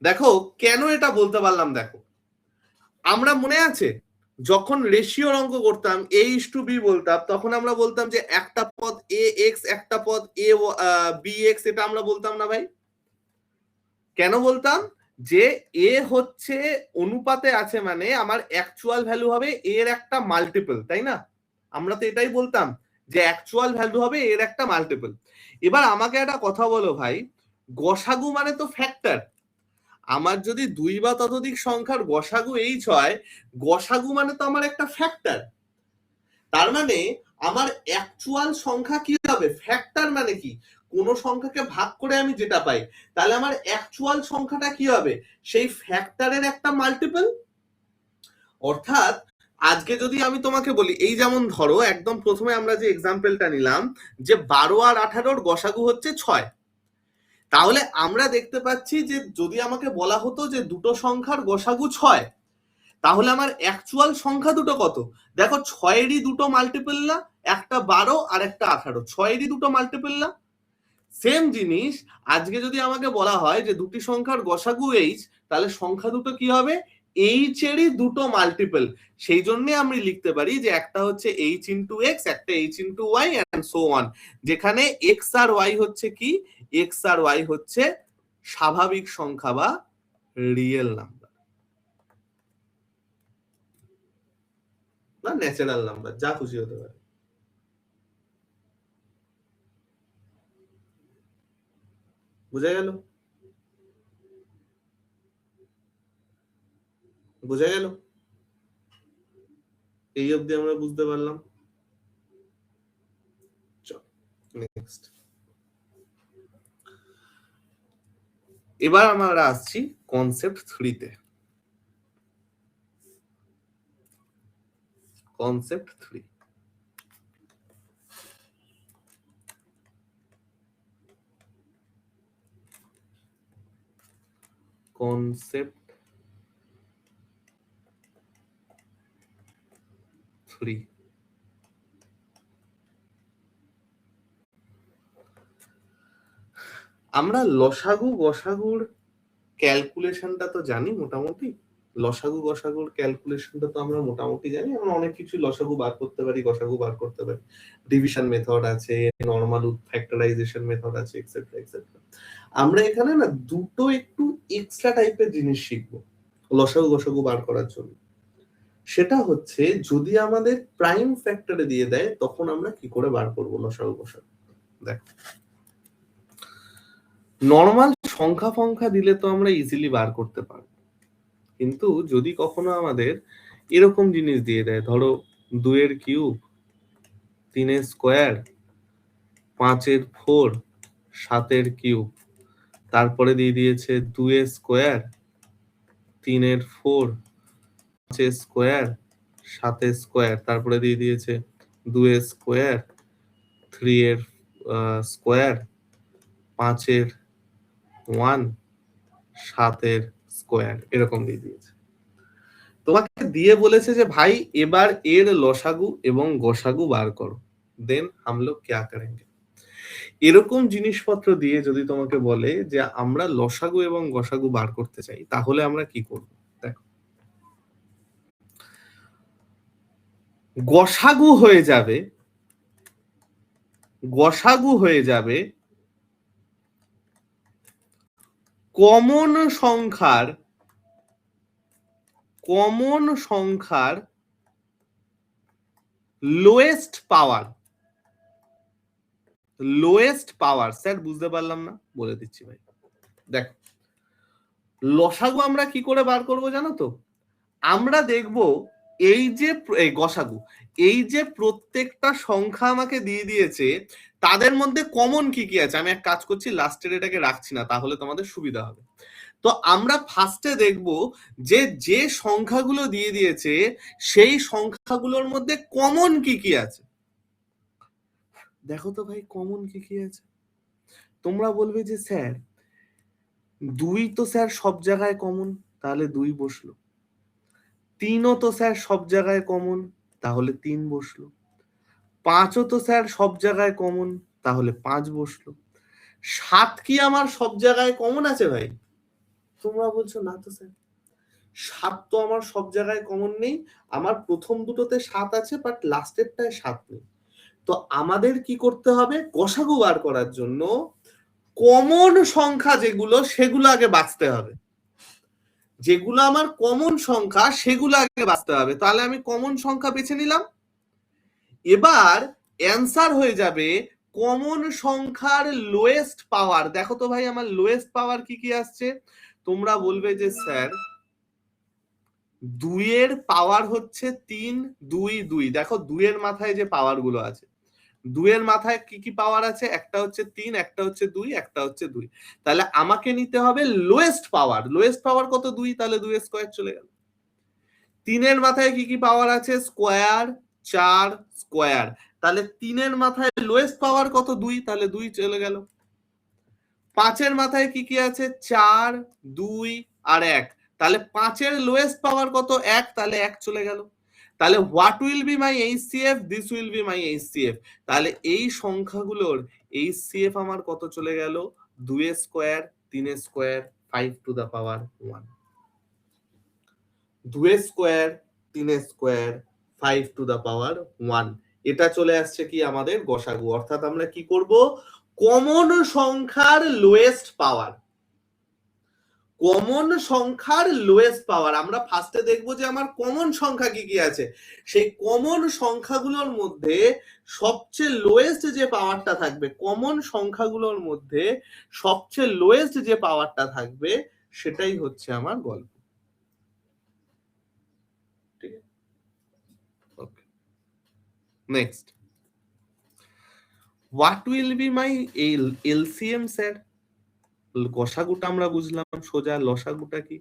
দেখো কেন এটা বলতে পারলাম, দেখো আমরা মনে আছে যখন রেশিওর অঙ্ক করতাম a:b বলতাম, তখন আমরা বলতাম যে একটা পদ ax একটা পদ bx, এটা আমরা বলতাম না ভাই? কেন বলতাম? যে এ হচ্ছে অনুপাতে আছে মানে আমার অ্যাকচুয়াল ভ্যালু হবে এর একটা মাল্টিপল, তাই না? আমরা তো এটাই বলতাম যে অ্যাকচুয়াল ভ্যালু হবে এর একটা মাল্টিপল। এবার আমাকে একটা কথা বলো ভাই, গসাগু মানে তো ফ্যাক্টর। আমার যদি দুই বা ততোধিক সংখ্যার গসাগু এইচ হয়, গসাগু মানে তো আমার একটা ফ্যাক্টর, তার মানে আমার অ্যাকচুয়াল সংখ্যা কি হবে? ফ্যাক্টর মানে কি? কোন সংখ্যাকে ভাগ করে আমি যেটা পাই, তাহলে আমার অ্যাকচুয়াল সংখ্যাটা কি হবে? সেই ফ্যাক্টরের একটা মাল্টিপল। অর্থাৎ আজকে যদি আমি তোমাকে বলি, এই যেমন ধরো একদম প্রথমে আমরা যে এক্সাম্পলটা নিলাম যে 12 আর 18 গসাগু হচ্ছে 6, তাহলে আমরা দেখতে পাচ্ছি যে যদি আমাকে বলা হতো যে দুটো সংখ্যার গসাগু 6, তাহলে আমার অ্যাকচুয়াল সংখ্যা দুটো কত? দেখো 6-এরই দুটো মাল্টিপল না, একটা 12 আর একটা 18, 6-এরই দুটো মাল্টিপল না? সেম জিনিস আজকে যদি আমাকে বলা হয় যে দুটি সংখ্যার গসাগু এইচ, তাহলে সংখ্যা দুটো কি হবে? এইচ এরই দুটো মাল্টিপল। সেই জন্য আমি লিখতে পারি যে একটা হচ্ছে এইচ ইন্টু এক্স, একটা H into Y and so on, যেখানে এক্স আর ওয়াই হচ্ছে কি? এক্স আর ওয়াই হচ্ছে স্বাভাবিক সংখ্যা বা রিয়েল নাম্বার বা ন্যাচারাল নাম্বার, যা খুশি হতে পারে। বুঝা গেল? বুঝা গেল? এই অবধি আমরা বুঝতে পারলাম। নেক্সট, এবার আমরা আসছি কনসেপ্ট 3-তে। Concept 3, concept 3। আমরা লসাগু গসাগুর ক্যালকুলেশনটা তো জানি মোটামুটি, লসাগু গসাগুর ক্যালকুলেশনটা তো আমরা মোটামুটি জানি। আমরা অনেক কিছু লসাগু বার করতে পারি, গসাগু বার করতে পারি, ডিভিশন মেথড আছে, নরমাল ফ্যাক্টরাইজেশন মেথড আছে, এক্সেট্রা এক্সেট্রা। আমরা এখানে না দুটো একটু এক্সট্রা টাইপের জিনিস শিখবো লসাগু গসাগু বার করার জন্য। সেটা হচ্ছে যদি আমাদের প্রাইম ফ্যাক্টরে দিয়ে দেয় তখন আমরা কি করে বার করবো লসাগু গসাগু। দেখো নরমাল সংখ্যা ফংখ্যা দিলে তো আমরা ইজিলি বার করতে পারবো, কিন্তু যদি কখনো আমাদের এরকম জিনিস দিয়ে দেয়, ধরো 2-এর কিউব, 3-এর স্কোয়ার, 5-এর 4, 7-এর কিউব, তারপরে দিয়ে দিয়েছে 2-এর স্কোয়ার, 3-এর 4, 5-এর স্কোয়ার, 7-এর স্কোয়ার, তারপরে দিয়ে দিয়েছে 2-এর স্কোয়ার, 3-এর স্কোয়ার, 5-এর 1, 7-এর স্কোয়ার, এরকম দিয়ে দিয়েছে। তোমাকে দিয়ে বলেছে যে ভাই এবার এর লসাগু এবং গসাগু বার করো, দেন হাম লোগ ক্যা করেঙ্গে। এরকম জিনিসপত্র দিয়ে যদি তোমাকে বলে যে আমরা লসাগু এবং গসাগু বার করতে চাই, তাহলে আমরা কি করব? দেখো গসাগু হয়ে যাবে কমন সংখ্যার লোয়েস্ট পাওয়ার, লোয়েস্ট পাওয়ার স্যার বুঝতে পারলাম না, বলে দিচ্ছি ভাই। দেখো লসাগু আমরা কি করে বার করব জানো তো? আমরা দেখব এই যে গসাগু, এই যে প্রত্যেকটা সংখ্যা আমাকে দিয়ে দিয়েছে তাদের মধ্যে কমন কি কি আছে। আমি এক কাজ করছি, লাস্টের এটাকে রাখছি না, তাহলে তোমাদের সুবিধা হবে। তো আমরা ফার্স্টে দেখব যে যে সংখ্যাগুলো দিয়ে দিয়েছে সেই সংখ্যাগুলোর মধ্যে কমন কি কি আছে। দেখো তো ভাই কমন কি কি আছে। তোমরা বলবে যে স্যার 2 তো স্যার সব জায়গায় কমন, তাহলে 2 বসলো। 3ও তো স্যার সব জায়গায় কমন, তাহলে 3 বসলো। 5ও তো স্যার সব জায়গায় কমন, তাহলে 5 বসলো। 7 কি আমার সব জায়গায় কমন আছে ভাই? তোমরা বলছো না তো স্যার, 7 তো আমার সব জায়গায় কমন নেই, আমার প্রথম দুটোতে 7 আছে বাট লাস্টেরটায় 7 নেই। তো আমাদের কি করতে হবে, গসাগু বার করার জন্য কমন সংখ্যা যেগুলো সেগুলো আগে বাঁচতে হবে। যেগুলো আমার কমন সংখ্যা সেগুলো আগে বাঁচতে হবে। তাহলে আমি কমন সংখ্যা বেছে নিলাম। এবার অ্যান্সার হয়ে যাবে কমন সংখ্যার লোয়েস্ট পাওয়ার। দেখো তো ভাই আমার লোয়েস্ট পাওয়ার কি কি আসছে। তোমরা বলবে যে স্যার 2 এর পাওয়ার হচ্ছে 3, 2, 2। দেখো 2 এর মাথায় যে পাওয়ার গুলো আছে, 2 এর মাথায় কি কি পাওয়ার আছে, একটা হচ্ছে 3, একটা হচ্ছে 2, একটা হচ্ছে 2। তাহলে আমাকে নিতে হবে লোয়েস্ট পাওয়ার। লোয়েস্ট পাওয়ার কত? 2, তাহলে 2 এর স্কয়ার চলে গেল। 3 এর মাথায় কি কি পাওয়ার আছে, স্কয়ার, 4, স্কয়ার। তাহলে 3 এর মাথায় লোয়েস্ট পাওয়ার কত? 2, তাহলে 2 চলে গেল। 5 এর মাথায় কি কি আছে, 4, 2 আর 1। তাহলে 5 এর লোয়েস্ট পাওয়ার কত? 1, তাহলে 1 চলে গেল। তাহলে what will be my HCF? This will be my HCF. তাহলে এই সংখ্যাগুলোর এইচসিএফ আমার কত চলে গেল? 2 এর স্কয়ার, 3 এর স্কয়ার, 5 টু দা পাওয়ার 1। 2 এর স্কয়ার, 3 এর স্কয়ার, 5 টু দা পাওয়ার 1। এটা চলে আসছে কি আমাদের গসাগু। অর্থাৎ আমরা কি করব, কমন সংখ্যার লোয়েস্ট পাওয়ার। কমন সংখ্যার লোয়েস্ট পাওয়ার আমরা ফার্স্টে দেখবো যে আমার কমন সংখ্যা কি কি আছে। সেই কমন সংখ্যাগুলোর মধ্যে সবচেয়ে লোয়েস্ট যে পাওয়ারটা থাকবে, কমন সংখ্যাগুলোর মধ্যে সবচেয়ে লোয়েস্ট যে পাওয়ারটা থাকবে সেটাই হচ্ছে আমার গল্প। ঠিক আছে, okay next. What will be my LCM sir? গসাগুটা আমরা বুঝলাম, সোজা লসাগুটা কি?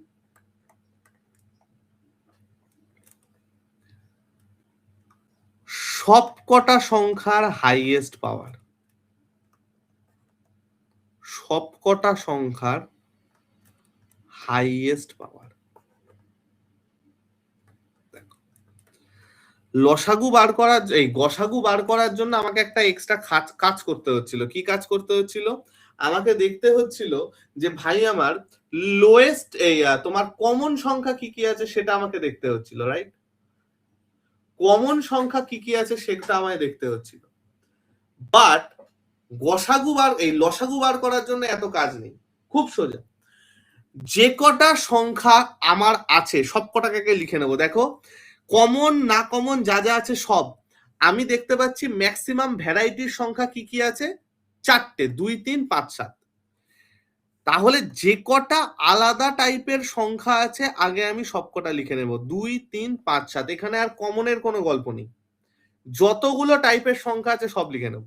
সবকটা সংখ্যার হাইয়েস্ট পাওয়ার। সবকটা সংখ্যার হাইয়েস্ট পাওয়ার। লসাগু বার করার, এই গসাগু বার করার জন্য আমাকে একটা এক্সট্রা কাজ করতে হচ্ছিল। কি কাজ করতে হচ্ছিল? আমাকে দেখতে হচ্ছিল যে ভাই আমার লোয়েস্ট এই তোমার কমন সংখ্যা কি কি আছে সেটা আমাকে দেখতে হচ্ছিল, রাইট? কমন সংখ্যা কি কি আছে সেটা আমায় দেখতে হচ্ছিল। বাট গসাগু বার, এই লসাগু বার করার জন্য এত কাজ নেই, খুব সোজা। যে কটা সংখ্যা আমার আছে সব কটাকে লিখে নেবো। দেখো কমন না কমন যা যা আছে সব আমি দেখতে পাচ্ছি। ম্যাক্সিমাম ভ্যারাইটির সংখ্যা কি কি আছে? 4টে, 2, 3, 5, 7। তাহলে যে কটা আলাদা টাইপের সংখ্যা আছে আগে আমি সব কটা লিখে নেব, 2, 3, 5, 7। এখানে আর কমনের কোনো গল্প নেই, যতগুলো টাইপের সংখ্যা আছে সব লিখে নেব।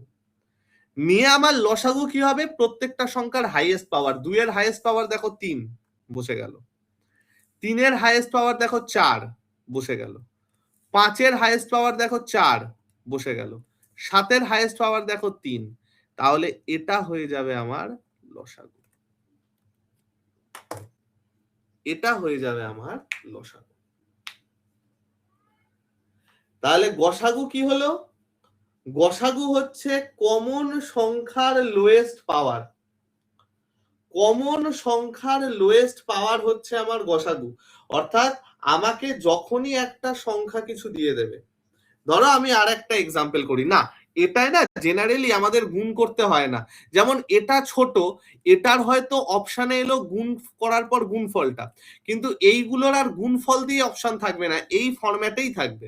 নিয়ে আমার লসাগু কি হবে, প্রত্যেকটা সংখ্যার হাইয়েস্ট পাওয়ার। 2 এর হাইয়েস্ট পাওয়ার দেখো 3, বসে গেল। 3 এর হাইয়েস্ট পাওয়ার দেখো 4, বসে গেল। 5 এর হাইয়েস্ট পাওয়ার দেখো 4, বসে গেল। 7 এর হাইয়েস্ট পাওয়ার দেখো 3। তাহলে এটা হয়ে যাবে আমার লসাগু। এটা হয়ে যাবে আমার লসাগু। তাহলে গসাগু কি হলো? গসাগু হচ্ছে কমন সংখ্যার লোয়েস্ট পাওয়ার। কমন সংখ্যার লোয়েস্ট পাওয়ার হচ্ছে আমার গসাগু। অর্থাৎ আমাকে যখনই একটা সংখ্যা কিছু দিয়ে দেবে, ধরো আমি আর একটা এক্সাম্পল করি না, এটাই না জেনারেলি আমাদের গুণ করতে হয় না। যেমন এটা ছোট, এটার হয়তো অপশানে এলো গুণ করার পর গুণফলটা, কিন্তু এইগুলোর আর গুণফল দিয়ে অপশন থাকবে না, এই ফরম্যাটেই থাকবে।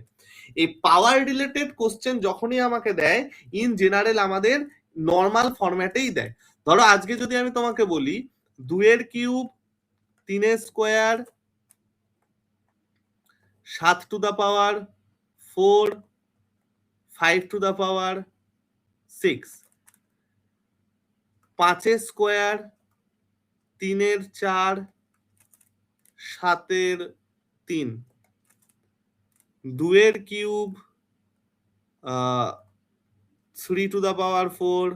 এই পাওয়ার রিলেটেড কোশ্চেন যখনই আমাকে দেয় ইন জেনারেল আমাদের নর্মাল ফরম্যাটেই দেয়। ধরো আজকে যদি আমি তোমাকে বলি 2 cube 3 square 7 to the power 4 5 to the power 6 5 square 3 4 7 3 2 cube 3 to the power 4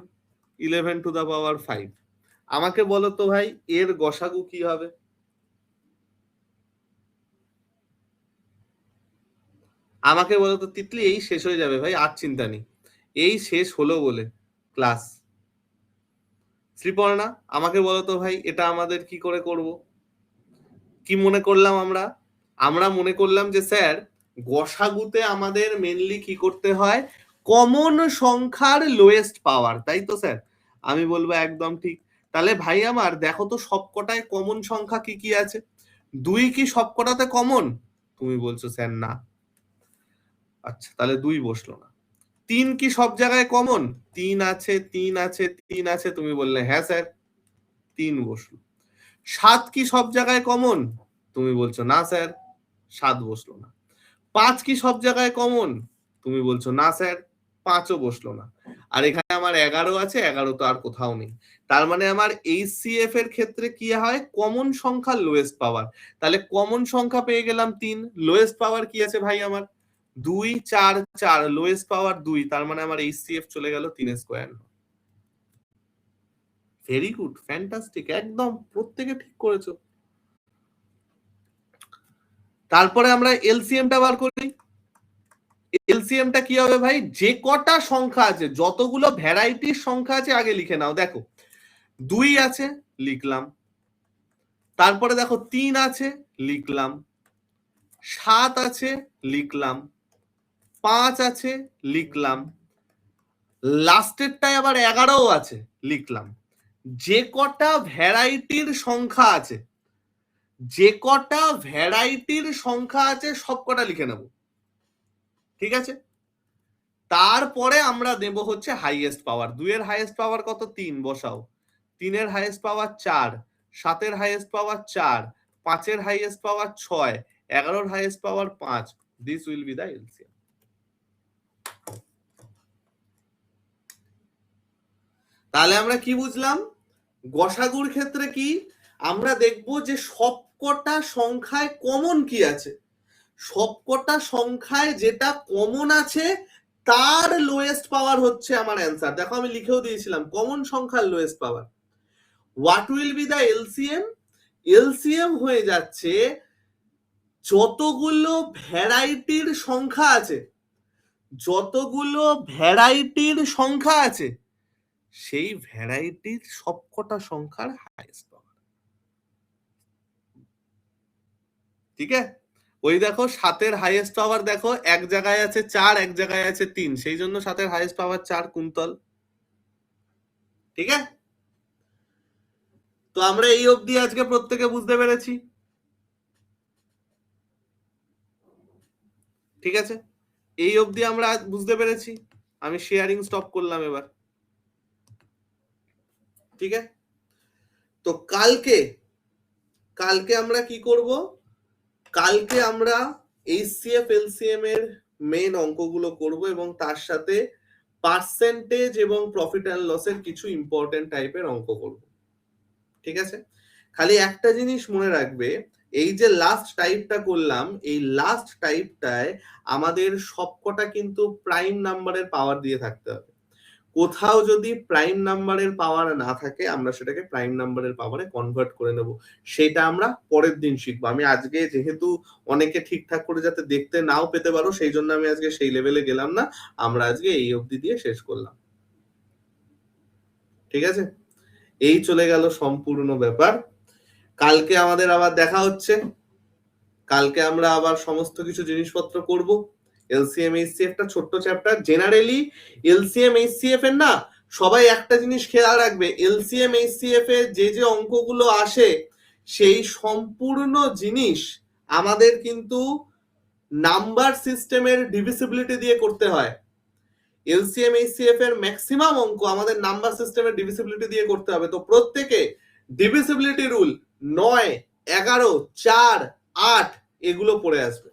11 to the power 5। আমাকে বলো তো ভাই এর গসাগু কি হবে? আমাকে বলো তো তিতলি, এই শেষ হয়ে যাবে ভাই, আর চিন্তা নেই, এই শেষ হলো বলে ক্লাস। শ্রীপর্ণা আমাকে বলো তো ভাই এটা আমাদের কি করে করব? কি মনে করলাম আমরা মনে করলাম যে স্যার গসাগুতে আমাদের মেনলি কি করতে হয়, কমন সংখ্যার লোয়েস্ট পাওয়ার, তাই তো স্যার? আমি বলবো একদম ঠিক। তাহলে ভাই আমার দেখো তো সবকটায় কমন সংখ্যা কি কি আছে? 2 কি সবকটাতে কমন? তুমি বলছো স্যার না। আচ্ছা তাহলে 2 বসলো না। 3 কি সব জায়গায় কমন? 3 আছে 3 আছে 3 আছে, তুমি বললে হ্যাঁ স্যার, 3 বসলো। 7 কি সব জায়গায় কমন? তুমি বলছো না স্যার, 7 বসলো না। 5 কি সব জায়গায় কমন? তুমি বলছো না স্যার, 5ও বসলো না। আর এখানে আমার 11 আছে, 11 তো আর কোথাও নেই। তার মানে আমার এইচসিএফ এর ক্ষেত্রে কি হয়, কমন সংখ্যা লোয়েস্ট পাওয়ার। তাহলে কমন সংখ্যা পেয়ে গেলাম 3, লোয়েস্ট পাওয়ার কি আছে ভাই আমার 2 4 4, লোয়েস্ট পাওয়ার 2, তার মানে আমার এইচসিএফ চলে গেল 3 স্কোয়ার। ভেরি গুড, ফ্যান্টাস্টিক, একদম প্রত্যেকে ঠিক করেছো। তারপরে আমরা এলসিএমটা বার করি। এলসিএমটা কি হবে ভাই, যে কটা সংখ্যা আছে, যতগুলো ভ্যারাইটির সংখ্যা আছে আগে লিখে নাও। দেখো 2 আছে লিখলাম, তারপরে দেখো 3 আছে লিখলাম, 7 আছে লিখলাম, 5 আছে লিখলাম, লাস্টেরটায় আবার 11ও আছে লিখলাম। যে কটা ভ্যারাইটির সংখ্যা আছে, যে কটা ভ্যারাইটির সংখ্যা আছে সব কটা লিখে নেব, ঠিক আছে? তারপরে আমরা দেব হচ্ছে হাইয়েস্ট পাওয়ার। 2 এর হাইয়েস্ট পাওয়ার কত? 3, বসাও। 3 এর হাইয়েস্ট পাওয়ার 4, 7 এর হাইয়েস্ট পাওয়ার 4, 5 এর হাইয়েস্ট পাওয়ার 6, 11 এর highest power 5। This will be the LCM. তাহলে আমরা কি বুঝলাম, গসাগুর ক্ষেত্রে কি আমরা দেখব যে সবকটা সংখ্যায় কমন কি আছে, সবকটা সংখ্যায় যেটা কমন আছে তার লোয়েস্ট পাওয়ার হচ্ছে আমার অ্যান্সার। দেখো আমি লিখেও দিয়েছিলাম কমন সংখ্যার lowest power. What will be the LCM? LCM হয়ে যাচ্ছে যতগুলো ভ্যারাইটির সংখ্যা আছে, যতগুলো ভ্যারাইটির সংখ্যা আছে সেই ভ্যারাইটির সবকটা সংখ্যার হাইয়েস্ট পাওয়ার। ঠিক আছে? ওই দেখো 7 এর হাইয়েস্ট পাওয়ার দেখো এক জায়গায় আছে 4, এক জায়গায় আছে 3, সেই জন্য 7 এর হাইয়েস্ট পাওয়ার 4 কুন্তল। ঠিক আছে? তো আমরা এই অবধি আজকে প্রত্যেকে বুঝতে পেরেছি, ঠিক আছে? এই অবধি আমরা বুঝতে পেরেছি। আমি শেয়ারিং স্টপ করলাম এবার, ঠিক আছে? তো কালকে আমরা কি করব, কালকে আমরা এইচসিএফ এলসিএম এর মেন অঙ্কগুলো করব এবং তার সাথে পার্সেন্টেজ এবং প্রফিট অ্যান্ড লসের কিছু ইম্পর্টেন্ট টাইপের অঙ্ক করব, ঠিক আছে? খালি একটা জিনিস মনে রাখবে, এই যে লাস্ট টাইপটা করলাম, এই লাস্ট টাইপটায় আমাদের সবকটা কিন্তু প্রাইম নাম্বারের পাওয়ার দিয়ে থাকতে হবে। কোথাও যদি প্রাইম নাম্বারের পাওয়ার না থাকে আমরা সেটাকে প্রাইম নাম্বারের পাওয়ারে কনভার্ট করে নেব, সেটা আমরা পরের দিন শিখবো। আমি আজকে যেহেতু অনেকে ঠিকঠাক করে যাতে দেখতে নাও পেতে পারো সেই জন্য আমি আজকে সেই লেভেলে গেলাম না, আমরা আজকে এই অবধি দিয়ে শেষ করলাম, ঠিক আছে? এই চলে গেল সম্পূর্ণ ব্যাপার। কালকে আমাদের আবার দেখা হচ্ছে, কালকে আমরা আবার সমস্ত কিছু জিনিসপত্র করব। এলসিএম এইচসিএফ টা ছোট্ট চ্যাপ্টার, জেনারেলি এলসিএম এইচসিএফ এর না সবাই একটা জিনিস খেয়াল রাখবে, এলসিএম এইচসিএফ এর যে যে অঙ্কগুলো আসে সেই সম্পূর্ণ জিনিস আমাদের কিন্তু নাম্বার সিস্টেমের ডিভিসিবিলিটি দিয়ে করতে হয়। এলসিএম এইচসিএফ এর ম্যাক্সিমাম অঙ্ক আমাদের নাম্বার সিস্টেমের ডিভিসিবিলিটি দিয়ে করতে হবে। তো প্রত্যেকে ডিভিসিবিলিটি রুল 9, 11, 4, 8 এগুলো পড়ে আসবে।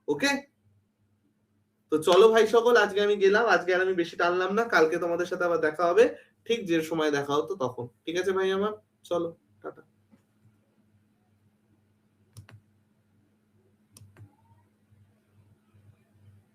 ওকে, তো চলো ভাই সকল, আজকে আমি গেলাম, আজকে আর আমি বেশি টানলাম না, কালকে তোমাদের সাথে আবার দেখা হবে ঠিক যে সময় দেখা হতো তখন। ঠিক আছে ভাই আমার, চলো টাটা।